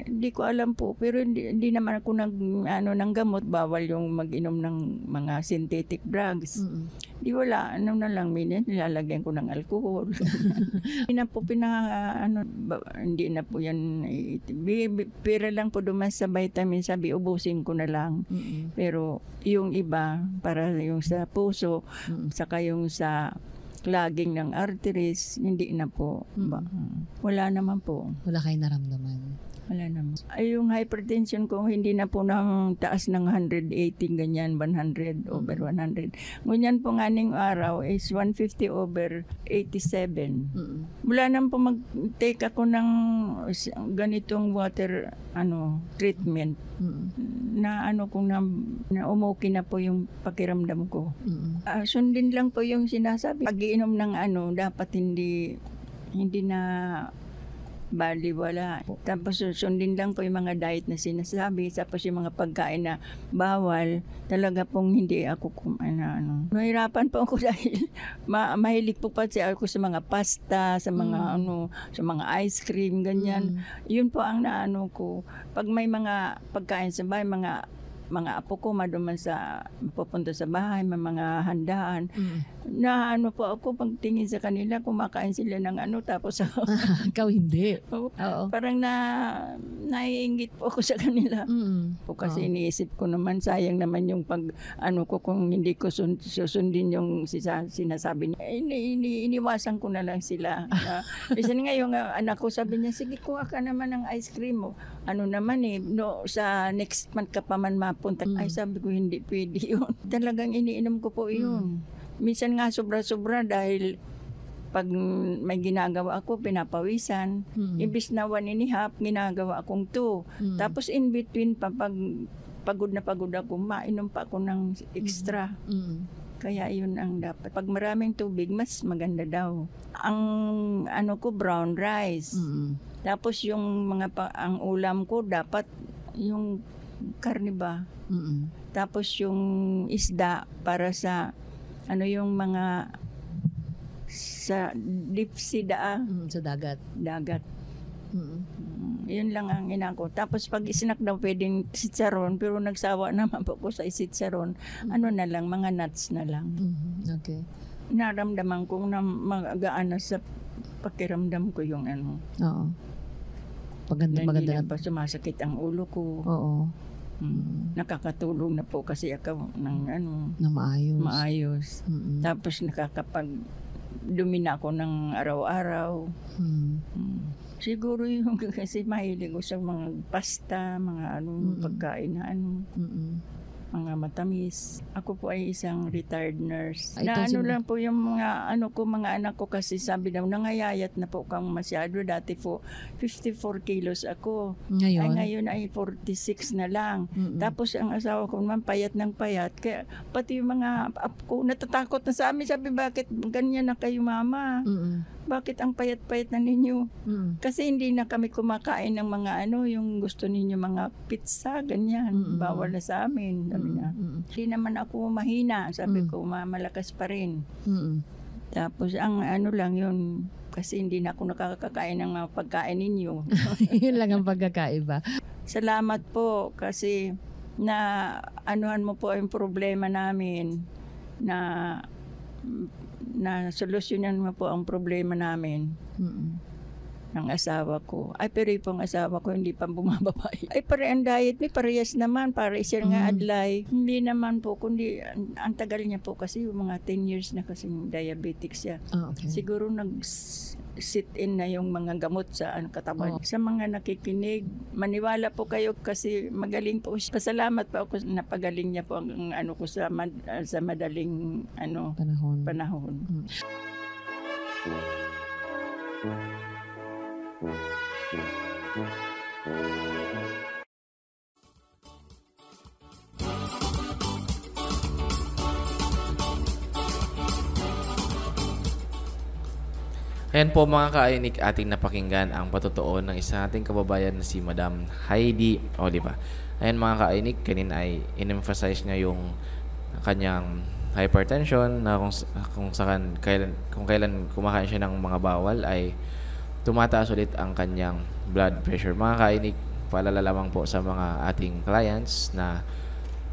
Hindi ko alam po, pero hindi naman ako ng gamot, bawal yung mag-inom ng mga synthetic drugs. Di wala, na lang, nilalagyan ko ng alcohol. Hindi na po hindi na po yan. Pera lang po duman sa vitamin, sabi, ubusin ko na lang. Pero yung iba, para yung sa puso, saka yung sa clogging ng arteries, hindi na po. Wala naman po. Wala kayo naramdaman. Wala naman. Ay, yung hypertension ko, hindi na po ng taas ng 180, ganyan, 100 over 100. Ngunyan po nganing araw is 150 over 87. Wala naman po mag-take ako ng ganitong water treatment. Na kung na umuki na po yung pakiramdam ko. Sundin lang po yung sinasabi. Pag-iinom ng dapat hindi na baliwala. Tapos sundin lang po yung mga diet na sinasabi. Tapos yung mga pagkain na bawal, talaga pong hindi ako Mahirapan po ako dahil mahilig po pati ako sa mga pasta, sa mga sa mga ice cream, ganyan. Yun po ang ko. Pag may mga pagkain sa bahay, mga mga apo ko maduman sa pupunta sa bahay, may mga handaan. Na ano po ako pagtingin sa kanila, kumakain sila ng ano tapos Ikaw hindi. Oo. Oo. parang naiinggit po ako sa kanila. Po kasi iniisip ko naman sayang naman yung pag ano ko kung hindi ko susundin yung sinasabi niya. Iniwasan ko na lang sila. Minsan nga yung anak ko sabi niya, sige kuha ka naman ng ice cream mo. Ano naman sa next month ka pa man mapunta. Ay sabi ko hindi pwede yun. Talagang iniinom ko po yun. Minsan nga sobra-sobra dahil pag may ginagawa ako, pinapawisan. Imbis na 1.5, ginagawa akong 2. Tapos in between pa, pag pagod na pagod ako, mainom pa ako ng extra. Kaya yun ang dapat. Pag maraming tubig, mas maganda daw. Ang ano ko, brown rice. Tapos yung ang ulam ko, dapat yung karne ba? Tapos yung isda para sa yung mga sa deep sea Sa dagat. Yun lang ang inako. Tapos pag snack daw pwedeng sitsaron, pero nagsawa naman po ko sa sitsaron. Ano na lang, mga nuts na lang. Okay. Naramdaman kong magaan na sa pakiramdam ko yung ano. Oo. Maganda Hindi na. na pa sumasakit ang ulo ko. Oo. Nakakatulong na po kasi ako ng Na maayos. maayos. Tapos dumi na ako ng araw-araw. Siguro yung kasi mahilig ko sa mga pasta, mga pagkain na mga matamis. Ako po ay isang retired nurse. Ay, Na ito lang po yung mga mga anak ko kasi sabi daw nangayayat na po kang masyado. Dati po 54 kilos ako. Ngayon ay 46 na lang. Tapos ang asawa ko naman payat ng payat. Kaya pati yung mga apo ko natatakot na sa amin. Sabi, bakit ganyan na kayo mama? Bakit ang payat-payat na ninyo? Kasi hindi na kami kumakain ng mga yung gusto ninyo, mga pizza, ganyan. Bawal na sa amin. Sabi niya. Hindi naman ako mahina. Sabi ko, malakas pa rin. Tapos ang lang yun, kasi hindi na ako nakakakain ng mga pagkain ninyo. Yun lang ang pagkakaiba. Salamat po kasi na anuhan mo po yung problema namin na solusyonan mo po ang problema namin ng asawa ko. Ay, pero yung asawa ko hindi pa bumababay. Ay, ang diet ni parehas naman. Para siya nga adlay. Hindi naman po, kundi ang tagal niya po kasi yung mga 10 years na kasing diabetic siya. Okay. Siguro nag-sit-in na yung mga gamot sa katawan. Sa mga nakikinig, maniwala po kayo kasi magaling po siya. Pasalamat po ako na pagaling niya po ang ko sa madaling panahon. Ayan po mga ka-Ionic, ating napakinggan ang patutuo ng isa nating kababayan na si Madam Heidi Oliva. Ayan mga ka-Ionic, kanina ay in-emphasize niya yung kanyang hypertension na kung kailan kumakain siya ng mga bawal ay tumataas ulit ang kanyang blood pressure. Mga ka-Ionic, paalala lamang po sa mga ating clients na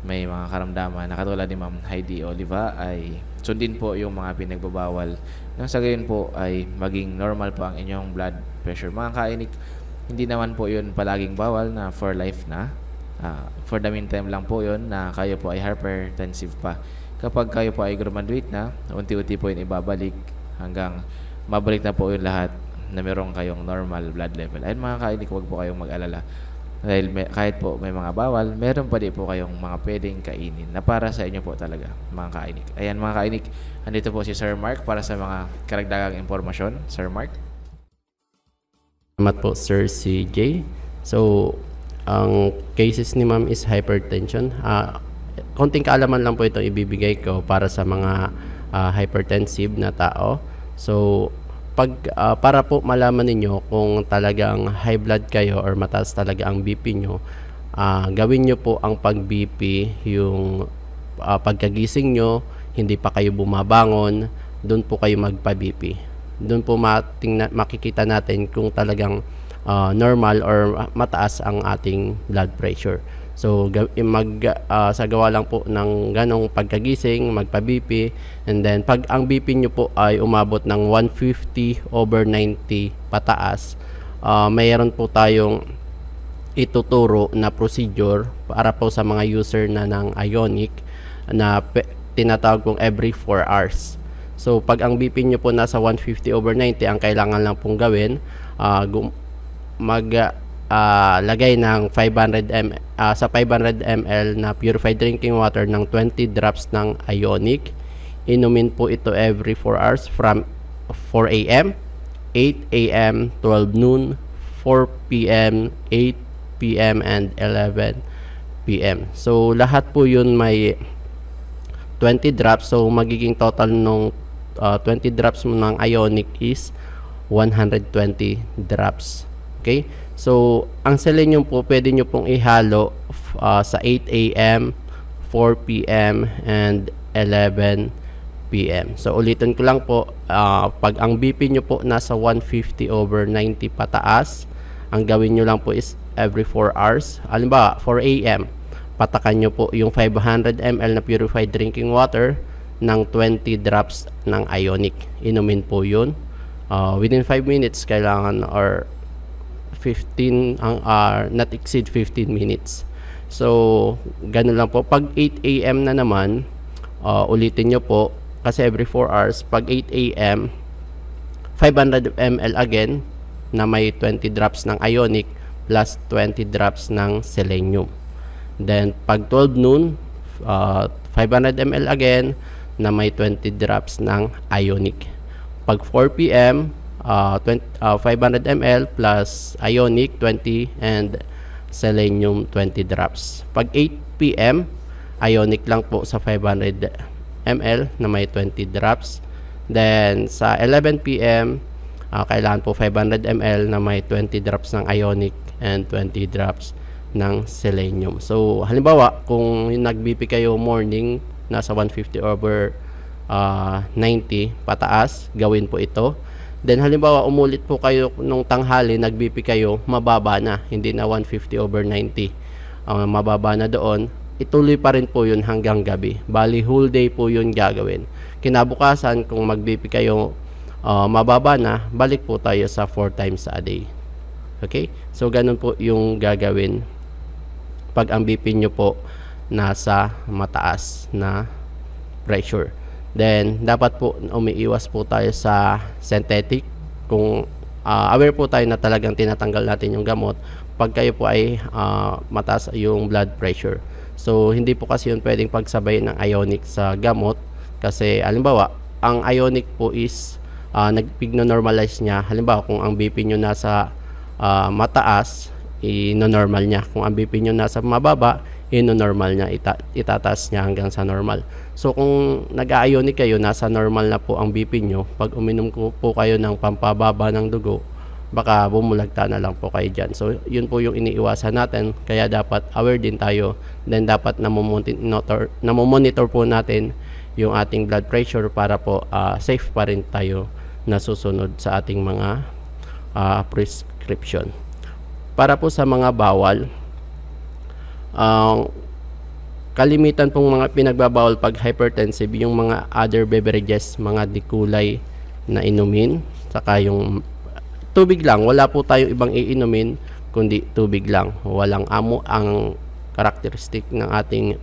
may mga karamdaman na katulad ni Ma'am Heidi Oliva ay sundin po yung mga pinagbabawal nang sa gayon po ay maging normal po ang inyong blood pressure. Mga ka-Ionic, hindi naman po yun palaging bawal na for life na. For the meantime lang po yun na kayo po ay hypertensive pa. Kapag kayo po ay graduate na, unti-unti po yun ibabalik hanggang mabalik na po yun lahat na meron kayong normal blood level. Ayun mga ka-Ionic, huwag po kayong mag-alala. Dahil kahit po may mga bawal, meron pa din po kayong mga pwedeng kainin na para sa inyo po talaga, mga ka-Ionic. Ayan mga ka-Ionic, andito po si Sir Mark para sa mga karagdagang impormasyon. Sir Mark? Salamat po Sir CJ. So, ang cases ni ma'am is hypertension. Konting kaalaman lang po ito ibibigay ko para sa mga hypertensive na tao. So, para po malaman ninyo kung talagang high blood kayo or mataas talaga ang BP nyo, gawin nyo po ang pag-BP yung pagkagising nyo, hindi pa kayo bumabangon, doon po kayo magpa-BP. Doon po makikita natin kung talagang normal or mataas ang ating blood pressure. So sa gawa lang po ng ganong pagkagising, magpa-BP, and then pag ang BP nyo po ay umabot ng 150/90 pataas, mayroon po tayong ituturo na procedure para po sa mga user na ng Ionic na tinatawag kong every 4 hours. So pag ang BP nyo po nasa 150/90, ang kailangan lang pong gawin, lagay ng 500 ml na purified drinking water ng 20 drops ng Ionic. Inumin po ito every 4 hours from 4 a.m., 8 a.m., 12 noon, 4 p.m., 8 p.m., and 11 p.m. So lahat po yun may 20 drops. So magiging total nung 20 drops mo ng Ionic is 120 drops. Okay? So, ang selenium po, pwede nyo pong ihalo sa 8 a.m., 4 p.m., and 11 p.m. So, ulitin ko lang po, pag ang BP nyo po nasa 150/90 pataas, ang gawin nyo lang po is every 4 hours. Halimbawa, 4 a.m., patakan nyo po yung 500 ml na purified drinking water ng 20 drops ng Ionic. Inumin po yun. Within 5 minutes, kailangan, or 15 not exceed 15 minutes. So ganun lang po. Pag 8 a.m. na naman, ulitin nyo po kasi every 4 hours. Pag 8 a.m., 500 ml again na may 20 drops ng Ionic plus 20 drops ng selenium. Then pag 12 noon, 500 ml again na may 20 drops ng Ionic. Pag 4 p.m., 500 ml plus Ionic 20 and selenium 20 drops. Pag 8 p.m. Ionic lang po sa 500 ml na may 20 drops. Then sa 11 p.m. Kailangan po 500 ml na may 20 drops ng Ionic and 20 drops ng selenium. So halimbawa kung nag-BP kayo morning nasa 150/90 pataas, gawin po ito. Then halimbawa umulit po kayo nung tanghali, nag-BP kayo, mababa na, hindi na 150/90. Mababa na doon. Ituloy pa rin po yun hanggang gabi. Bali whole day po yun gagawin. Kinabukasan kung mag-BP kayo mababa na, balik po tayo sa 4 times a day. Okay? So ganun po yung gagawin pag ang BP nyo po nasa mataas na pressure. Then, dapat po umiiwas po tayo sa synthetic. Kung aware po tayo na talagang tinatanggal natin yung gamot pag kayo po ay mataas yung blood pressure. So, hindi po kasi yun pwedeng pagsabay ng Ionic sa gamot. Kasi, halimbawa, ang Ionic po is nagpigno-normalize niya. Halimbawa, kung ang BP nyo nasa mataas, ino-normal niya. Kung ang BP nyo nasa mababa, ino-normal niya, itataas niya hanggang sa normal. So kung nag-Ionic kayo, nasa normal na po ang BP nyo, pag uminom po kayo ng pampababa ng dugo, baka bumulagta na lang po kayo dyan. So yun po yung iniiwasan natin, kaya dapat aware din tayo. Then dapat namomonitor po natin yung ating blood pressure para po safe pa rin tayo na susunod sa ating mga prescription. Para po sa mga bawal, kalimitan pong mga pinagbabawal pag hypertensive, yung mga other beverages, mga dikulay na inumin, saka yung tubig lang. Wala po tayong ibang iinumin kundi tubig lang. Walang amo. Ang characteristic ng ating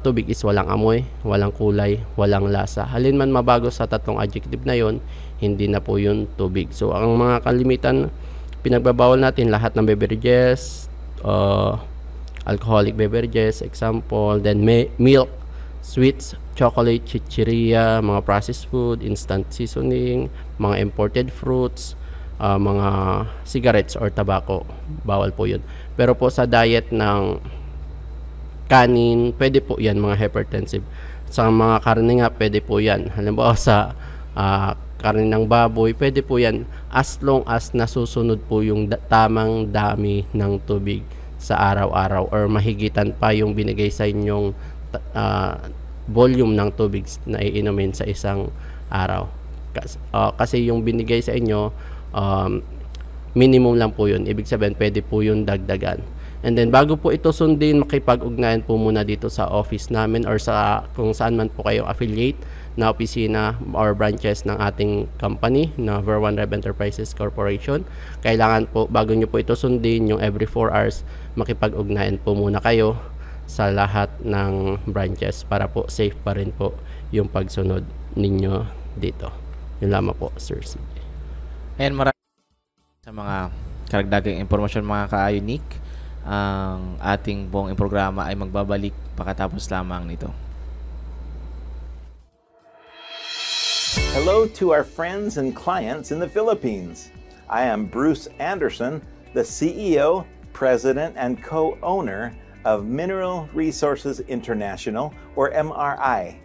tubig is walang amoy, walang kulay, walang lasa. Halin man mabago sa tatlong adjective na yon, hindi na po yun tubig. So ang mga kalimitan pinagbabawal natin, lahat ng beverages, alcoholic beverages, example, then milk, sweets, chocolate, chichiria, mga processed food, instant seasoning, mga imported fruits, mga cigarettes or tobacco, bawal po yun. Pero po sa diet ng kanin, pwede po yan, mga hypertensive. Sa mga karne nga, pwede po yan. Halimbawa sa karne ng baboy, pwede po yan as long as nasusunod po yung tamang dami ng tubig sa araw-araw or mahigitan pa yung binigay sa inyong volume ng tubig na iinumin sa isang araw. Kasi yung binigay sa inyo, minimum lang po yun. Ibig sabihin, pwede po yung dagdagan. And then bago po ito sundin, makipag-ugnayan po muna dito sa office namin or sa kung saan man po kayo affiliate na opisina or branches ng ating company na Ver One Rev Enterprises Corporation. Kailangan po bago nyo po ito sundin, yung every 4 hours, makipag-ugnayan po muna kayo sa lahat ng branches para po safe pa rin po yung pagsunod ninyo dito. Yun lamang po, Sir CJ. Ayan, maraming sa mga karagdagang impormasyon mga ka-Ionic. Ang ating buong programa ay magbabalik pagkatapos lamang nito. Hello to our friends and clients in the Philippines. I am Bruce Anderson, the CEO, President, and co-owner of Mineral Resources International, or MRI.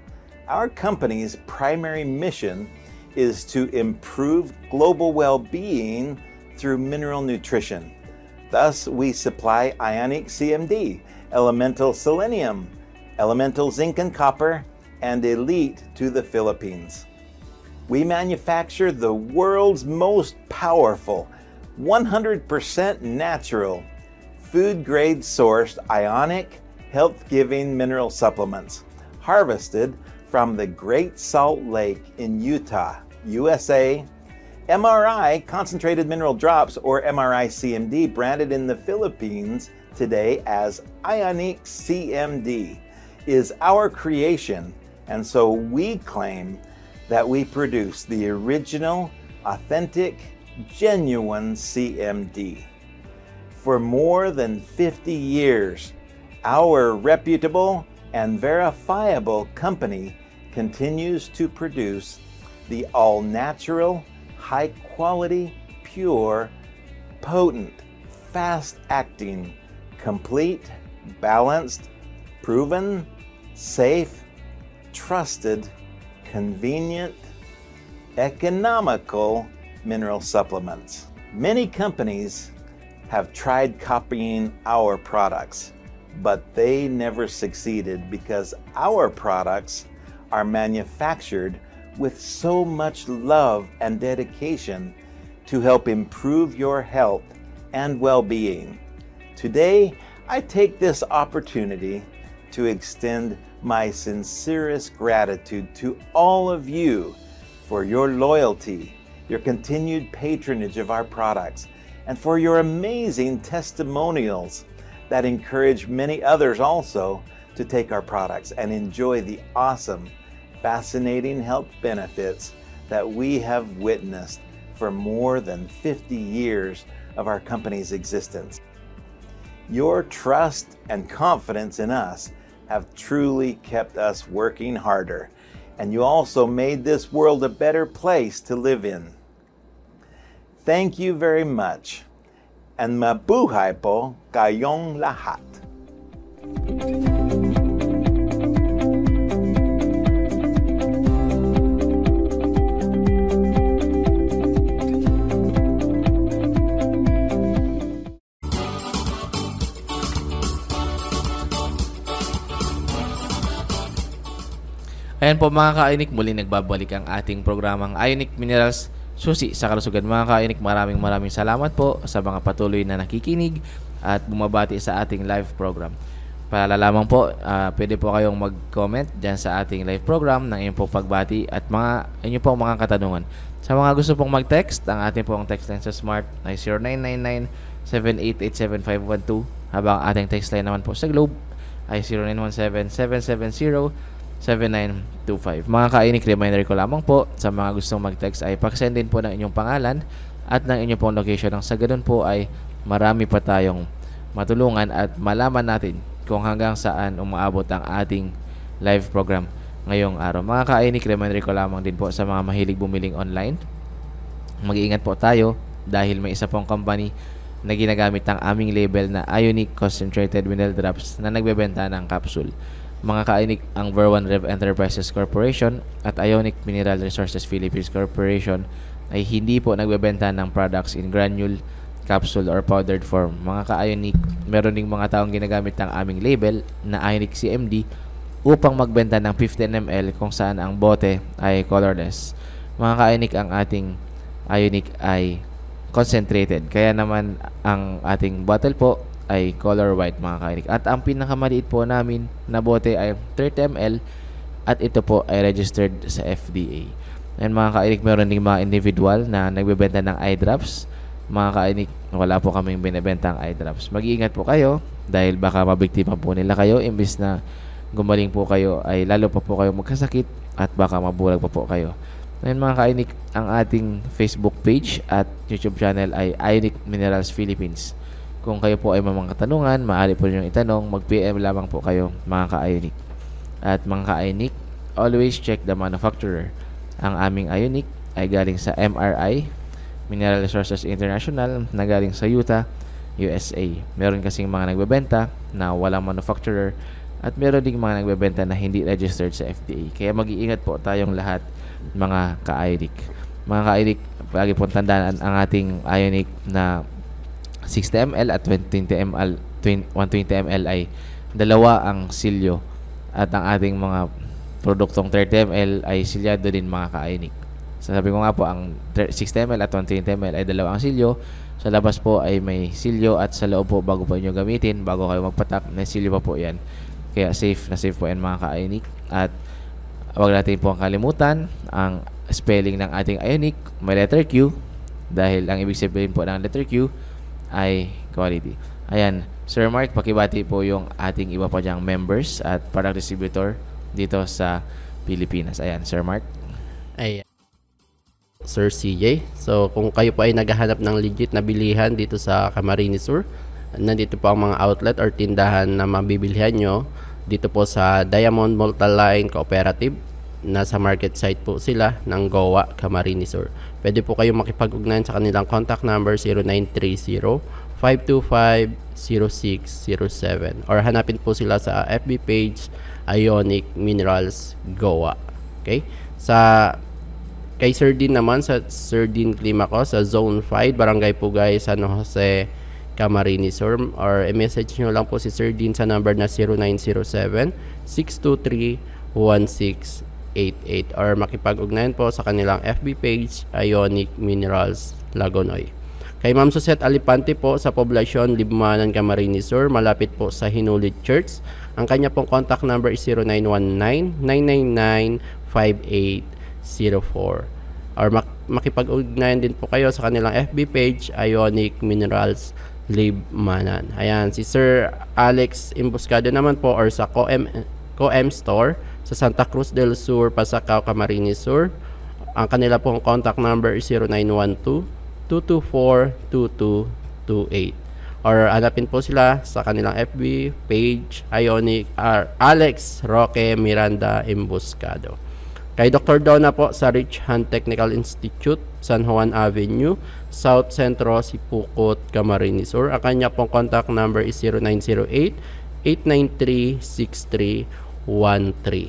Our company's primary mission is to improve global well-being through mineral nutrition. Thus, we supply Ionic CMD, elemental selenium, elemental zinc and copper, and elite to the Philippines. We manufacture the world's most powerful, 100% natural, food-grade sourced Ionic, health-giving mineral supplements, harvested from the Great Salt Lake in Utah, USA. MRI, Concentrated Mineral Drops, or MRI CMD, branded in the Philippines today as Ionic CMD, is our creation, and so we claim that we produce the original, authentic, genuine CMD. For more than 50 years, our reputable and verifiable company continues to produce the all-natural, high-quality, pure, potent, fast-acting, complete, balanced, proven, safe, trusted, convenient, economical mineral supplements. Many companies have tried copying our products, but they never succeeded because our products are manufactured with so much love and dedication to help improve your health and well-being. Today, I take this opportunity to extend my sincerest gratitude to all of you for your loyalty, your continued patronage of our products, and for your amazing testimonials that encourage many others also to take our products and enjoy the awesome, fascinating health benefits that we have witnessed for more than 50 years of our company's existence. Your trust and confidence in us have truly kept us working harder, and you also made this world a better place to live in. Thank you very much, and mabuhay po kayong lahat. Ayan po mga ka-Ionic, muli nagbabalik ang ating programang Ionic Minerals, susi sa kalusugan. Mga ka-Ionic, maraming salamat po sa mga patuloy na nakikinig at bumabati sa ating live program. Para lamang po, pwede po kayong mag-comment dyan sa ating live program ng inyong pong pagbati at inyo pong mga katanungan. Sa mga gusto pong mag-text, ang ating pong text line sa Smart ay 0999-788-7512, habang ating text line naman po sa Globe ay 0917-770-7925. Mga ka-Ionic, reminder ko lamang po sa mga gustong mag-text ay pakisend din po ng inyong pangalan at ng inyong pong location. Nang sa ganun po ay marami pa tayong matulungan at malaman natin kung hanggang saan umaabot ang ating live program ngayong araw. Mga ka-Ionic, reminder ko lamang din po sa mga mahilig bumiling online, mag-iingat po tayo dahil may isa pong company na ginagamit ang aming label na Ionic Concentrated Mineral Drops na nagbebenta ng capsule. Mga ka-Ionic, ang Ver One Rev Enterprises Corporation at Ionic Mineral Resources Philippines Corporation ay hindi po nagbebenta ng products in granule, capsule, or powdered form. Mga ka-Ionic, meron ding mga taong ginagamit ng aming label na Ionic CMD upang magbenta ng 15 ml kung saan ang bote ay colorless. Mga ka-Ionic, ang ating Ionic ay concentrated. Kaya naman ang ating bottle po ay color white mga kainik. At ang pinakamaliit po namin na bote ay 30 ml at ito po ay registered sa FDA. And mga kainik, meron ding mga individual na nagbebenta ng eye drops. Mga kainik, wala po kaming binibenta ang eye drops. Mag-iingat po kayo dahil baka mabiktima po nila kayo, imbis na gumaling po kayo ay lalo pa po kayo magkasakit at baka mabulag pa po kayo. Ngayon mga kainik, ang ating Facebook page at YouTube channel ay Ionic Minerals Philippines. Kung kayo po ay may mga katanungan, maaari po nyo itanong, mag-PM lamang po kayo mga ka-Ionic. At mga ka-Ionic, always check the manufacturer. Ang aming Ionic ay galing sa MRI, Mineral Resources International, na galing sa Utah, USA. Meron kasing mga nagbebenta na walang manufacturer at meron ding mga nagbebenta na hindi registered sa FDA. Kaya mag-iingat po tayong lahat mga ka-Ionic. Mga ka-Ionic, lagi pong tandaan ang ating Ionic na 60 ml at 120 ml ay dalawa ang silyo. At ang ating mga produktong 30 ml ay silyado din mga ka-Ionic. Sabi ko nga po, ang 60 ml at 120 ml ay dalawa ang silyo. Sa labas po ay may silyo at sa loob po bago po inyo gamitin, bago kayo magpatak, may silyo pa po yan. Kaya safe na safe po yan mga ka-Ionic. At huwag natin po ang kalimutan ang spelling ng ating Ionic, may letter Q, dahil ang ibig sabihin po ng letter Q ay quality. Ayan, Sir Mark, pakibati po yung ating iba pa dyang members at product distributor dito sa Pilipinas. Ayan, Sir Mark. Ay, Sir CJ. So, kung kayo po ay naghahanap ng legit na bilihan dito sa Camarines Sur, nandito po ang mga outlet or tindahan na mabibilihan nyo. Dito po sa Diamond Multiline Cooperative. Nasa market site po sila ng Goa, Camarines Sur. Pwede po kayong makipag-ugnayan sa kanilang contact number 0930-525-0607 or hanapin po sila sa FB page Ionic Minerals Goa. Okay? Kay Sir Dean naman, sa Sir Dean Climaco sa Zone 5, Barangay Pugay, San Jose, Camarines Sur, or i-message nyo lang po si Sir Dean sa number na 0907-623-1688 or makipag-ugnayan po sa kanilang FB page Ionic Minerals Lagonoy. Kay Ma'am Susette Alipante po sa Poblacion, Libmanan, Camarines Sur, malapit po sa Hinulid Church. Ang kanya pong contact number is 0919-999-5804 or makipag-ugnayan din po kayo sa kanilang FB page Ionic Minerals Libmanan. Ayan, si Sir Alex Imbuscado naman po or sa COM Store sa Santa Cruz del Sur, Pasacao, Camarines Sur. Ang kanila pong contact number is 0912-224-2228 or hanapin po sila sa kanilang FB page Ionic Alex Roque Miranda Imbuscado. Kay Dr. Donna po sa Rich Hand Technical Institute, San Juan Avenue, South Centro, Sipukot, Camarines Sur. Ang kanya pong contact number is 0908-893-6313.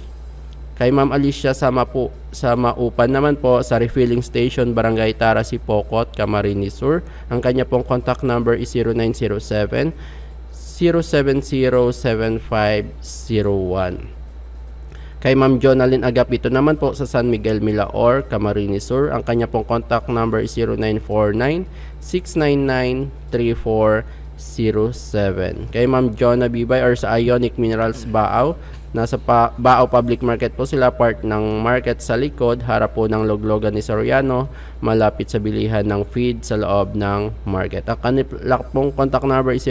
Kay Ma'am Alicia sa Maupan naman po sa Refilling Station, Barangay Tara, Sipokot, Camarines Sur. Ang kanya pong contact number is 0907-070-7501. Kay Ma'am Jonalyn Agapito naman po sa San Miguel Milaor, Camarines Sur. Ang kanya pong contact number is 0949-699-3407. Kay Ma'am Jonah Bibay or sa Ionic Minerals Baaw, nasa Baaw Public Market po sila, part ng market sa likod, harap po ng Loglogan ni Soriano, malapit sa bilihan ng feed sa loob ng market. Ang kanila pong contact number is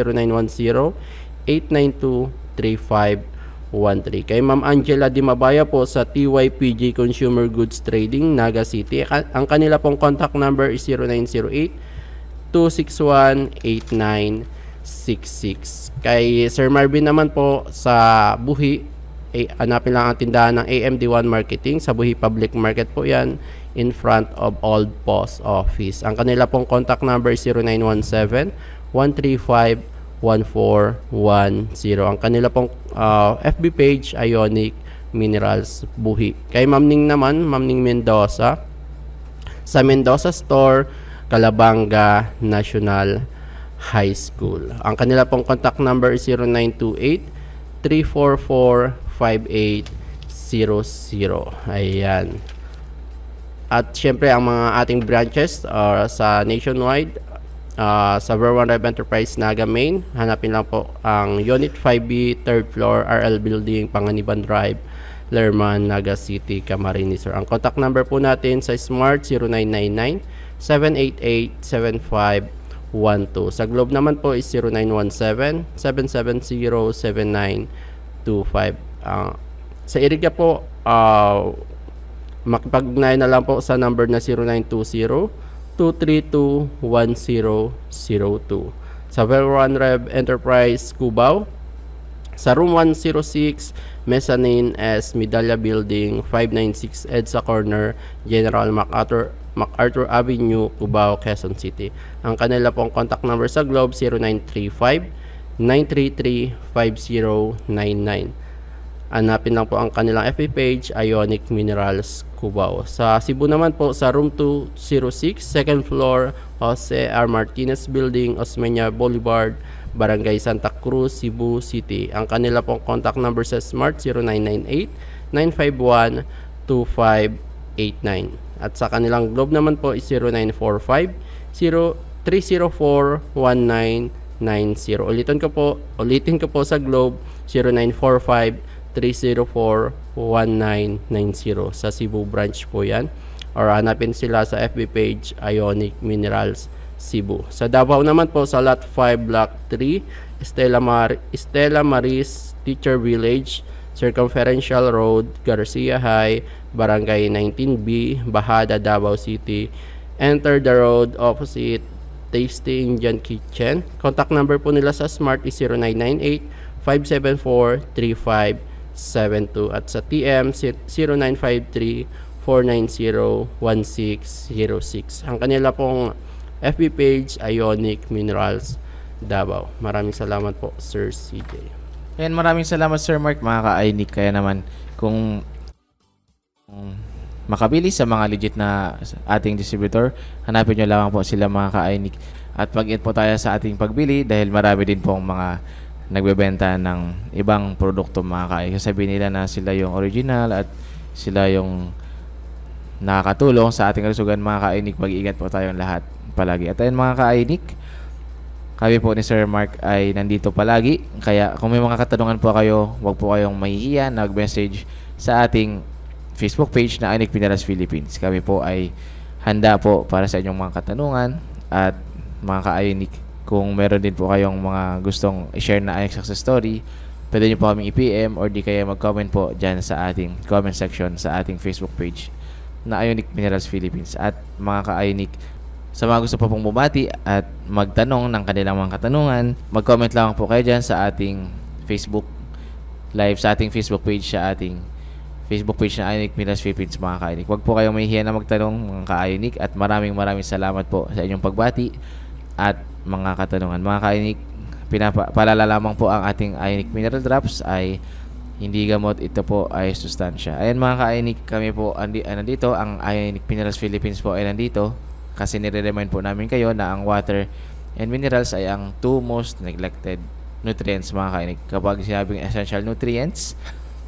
0910-892-3513. Kay Ma'am Angela Dimabaya po sa TYPG Consumer Goods Trading, Naga City. Ang kanila pong contact number is 0908-261-8966. Kay Sir Marvin naman po sa Buhi, hanapin lang ang tindahan ng AMD1 Marketing sa Buhi Public Market po yan, in front of Old Post Office. Ang kanila pong contact number is 0917-135-1410. Ang kanila pong FB page Ionic Minerals Buhi. Kay Ma'am Ning naman, Ma'am Ning Mendoza sa Mendoza Store, Calabanga National High School. Ang kanila pong contact number is 0928-344-5800. Ayan. At syempre ang mga ating branches sa nationwide, sa Ver1 Rev Enterprise Naga Main. Hanapin lang po ang Unit 5B, 3rd floor, RL Building, Panganiban Drive, Lerman, Naga City, Camarines Sur. Ang contact number po natin sa Smart 0999-788-7512. Sa Globe naman po is 0917-770-7925. Sa Iriga po, makipag-ugnayan na lang po sa number na 0920-232-1002. Sa Ver1 Rev Enterprise Cubao, sa room 106, Mezzanine S, Medalla Building, 596 EDSA Corner, General MacArthur Avenue, Cubao, Quezon City. Ang kanila pong contact number sa Globe, 0935-933-5099. Hanapin lang po ang kanilang FB page, Ionic Minerals Cubao. Sa Cebu naman po, sa room 206, 2nd floor, Jose R. Martinez Building, Osmeña Boulevard, Barangay Santa Cruz, Cebu City. Ang kanila pong contact number sa Smart 0998-951-2589. At sa kanilang Globe naman po is 0945-304-1990. Ulitin ko po sa Globe, 0945-304-1990. Sa Cebu branch po yan. Or hanapin sila sa FB page, Ionic Minerals Cebu. Sa Davao naman po, sa Lot 5, Block 3, Stella Maris Teacher Village, Circumferential Road, Garcia High, Barangay 19B, Bahada, Davao City. Enter the road opposite Tasty Indian Kitchen. Contact number po nila sa Smart is 0998-574-3572 at sa TM 0953-490-1606. Ang kanila pong FB page, Ionic Minerals Davao. Maraming salamat po, Sir CJ. Ayan, maraming salamat Sir Mark, mga ka-Ionic. Kaya naman, kung makabili sa mga legit na ating distributor, hanapin nyo lamang po sila, mga ka-Ionic. At mag-ingat po tayo sa ating pagbili dahil marami din pong mga nagbebenta ng ibang produkto, mga ka-Ionic. Sabihin nila na sila yung original at sila yung nakakatulong sa ating kalusugan, mga ka-Ionic. Mag-ingat po tayong lahat palagi. At ayun, mga ka-Ionic, kami po ni Sir Mark ay nandito palagi. Kaya kung may mga katanungan po kayo, huwag po kayong mahihiya na mag-message sa ating Facebook page na Ionic Minerals Philippines. Kami po ay handa po para sa inyong mga katanungan. At mga ka-Ionic, kung meron din po kayong mga gustong i-share na Ionic success story, pwede nyo po kaming i-PM or di kaya mag-comment po dyan sa ating comment section sa ating Facebook page na Ionic Minerals Philippines. At mga ka-Ionic, sa mga gusto pa pong bumati at magtanong ng kanilang mga katanungan, mag-comment lang po kayo dyan sa ating Facebook live, sa ating Facebook page, sa ating Facebook page na Ionic Minerals Philippines, mga ka-Ionic. Huwag po kayong mahihiya na magtanong, mga ka-Ionic, at maraming salamat po sa inyong pagbati at mga katanungan. Mga ka-Ionic, paalala lamang po ang ating Ionic Mineral Drops ay hindi gamot, ito po ay sustansya. Ayan, mga ka-Ionic, kami po nandito, ang Ionic Minerals Philippines po ay nandito kasi nire-remind po namin kayo na ang water and minerals ay ang two most neglected nutrients, mga ka-Ionic. Kapag sinabing essential nutrients,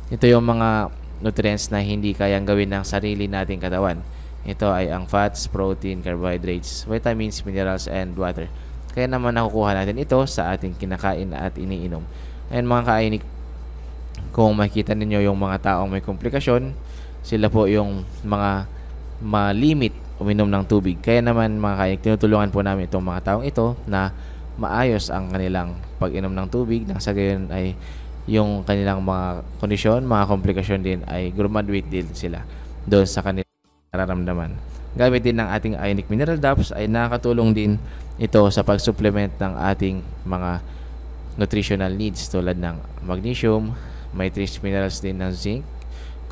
ito yung mga nutrients na hindi kayang gawin ng sarili nating katawan. Ito ay ang fats, protein, carbohydrates, vitamins, minerals, and water. Kaya naman nakukuha natin ito sa ating kinakain at iniinom. And mga ka-Ionic, kung makikita ninyo yung mga taong may komplikasyon, sila po yung mga malimit uminom ng tubig. Kaya naman, mga ka-Ionic, tinutulungan po namin itong mga taong ito na maayos ang kanilang pag-inom ng tubig, nang sa gayon ay yung kanilang mga kondisyon, mga komplikasyon din ay graduate din sila doon sa kanilang nararamdaman. Gamit din ng ating Ionic Mineral Drops ay nakakatulong din ito sa pag-supplement ng ating mga nutritional needs tulad ng magnesium, may trace minerals din ng zinc,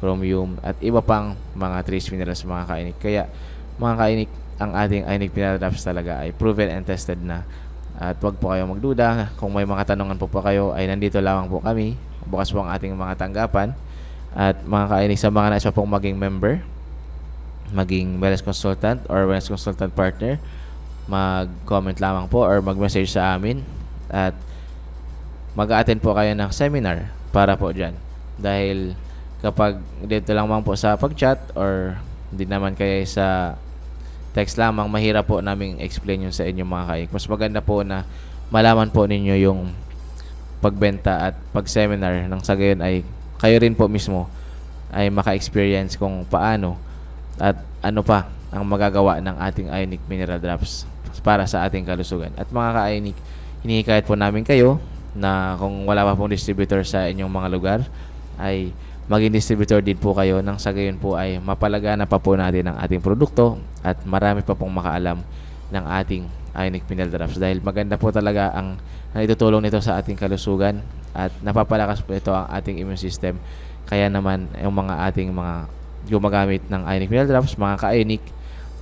chromium, at iba pang mga trace minerals, mga ka-Ionic. Kaya mga ka-Ionic, ang ating Ionic Mineral Drops talaga ay proven and tested na. At wag po kayong magduda. Kung may mga tanungan po kayo, ay nandito lamang po kami. Bukas po ang ating mga tanggapan. At mga ka-Ionic, sa mga nais pa pong maging member, maging wellness consultant or wellness consultant partner, mag-comment lamang po or mag-message sa amin. At mag-attend po kayo ng seminar para po dyan. Dahil kapag dito lang po sa pag-chat or hindi naman kayo sa text lamang, mahirap po namin explain yun sa inyo mga ka-Ionic. Mas maganda po na malaman po ninyo yung pagbenta at pag-seminar nang sa gayon ay kayo rin po mismo ay maka-experience kung paano at ano pa ang magagawa ng ating Ionic Mineral Drops para sa ating kalusugan. At mga ka-Ionic, hinihikayat po namin kayo na kung wala pa pong distributor sa inyong mga lugar ay maging distributor din po kayo nang sa gayon po ay mapalagana pa po natin ang ating produkto at marami pa pong makaalam ng ating Ionic Mineral Drops dahil maganda po talaga ang naitutulong nito sa ating kalusugan at napapalakas po ito ang ating immune system. Kaya naman yung mga ating mga gumagamit ng Ionic Mineral Drops, mga ka-Ionic,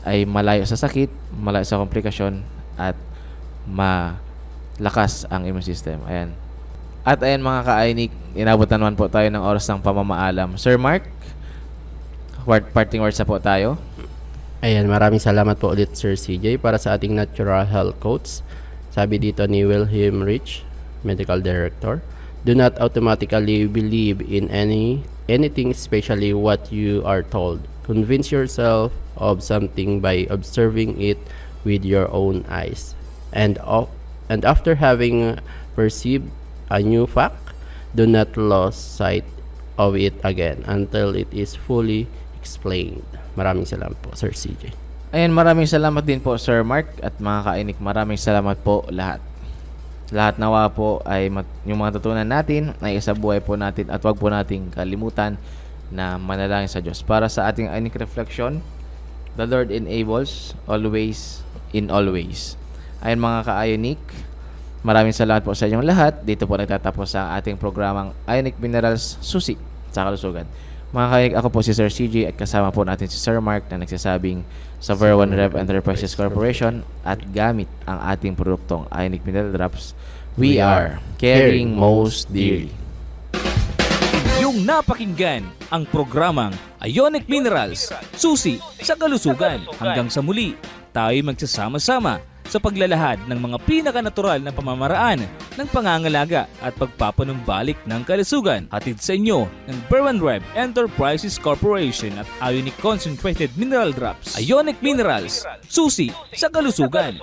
ay malayo sa sakit, malayo sa komplikasyon at malakas ang immune system. Ayan. At ayan mga ka-Ionic, inabot na naman po tayo ng oras ng pamamaalam. Sir Mark, parting words na po tayo. Ayan, maraming salamat po ulit Sir CJ para sa ating natural health coach. Sabi dito ni Wilhelm Rich, Medical Director, do not automatically believe in anything, especially what you are told. Convince yourself of something by observing it with your own eyes. And after having perceived a new fact, do not lose sight of it again until it is fully explained. Maraming salamat po, Sir CJ. Ayan, maraming salamat din po, Sir Mark, at mga ka-Ionic, maraming salamat po lahat. Lahat nawa po ay yung mga tutunan natin ay sa buhay po natin at wag po nating kalimutan na manalangin sa Diyos. Para sa ating Ionic Reflection, the Lord enables always in all ways. Ayan mga ka-Ionic, maraming salamat po sa inyong lahat. Dito po nagtatapos ang ating programang Ionic Minerals Susi sa Kalusugan. Mga ka-Ionic, ako po si Sir CJ at kasama po natin si Sir Mark na nagsasabing sa Ver 1 Rev Enterprises Corporation at gamit ang ating produktong Ionic Mineral Drops, we are caring most dearly. Yung napakinggan ang programang Ionic Minerals, susi sa kalusugan. Hanggang sa muli, tayo magsasama-sama sa paglalahad ng mga pinakanatural na pamamaraan ng pangangalaga at pagpapanumbalik ng kalusugan. Hatid sa inyo ng Ver 1 Rev Enterprises Corporation at Ionic Concentrated Mineral Drops. Ionic Minerals, susi sa kalusugan.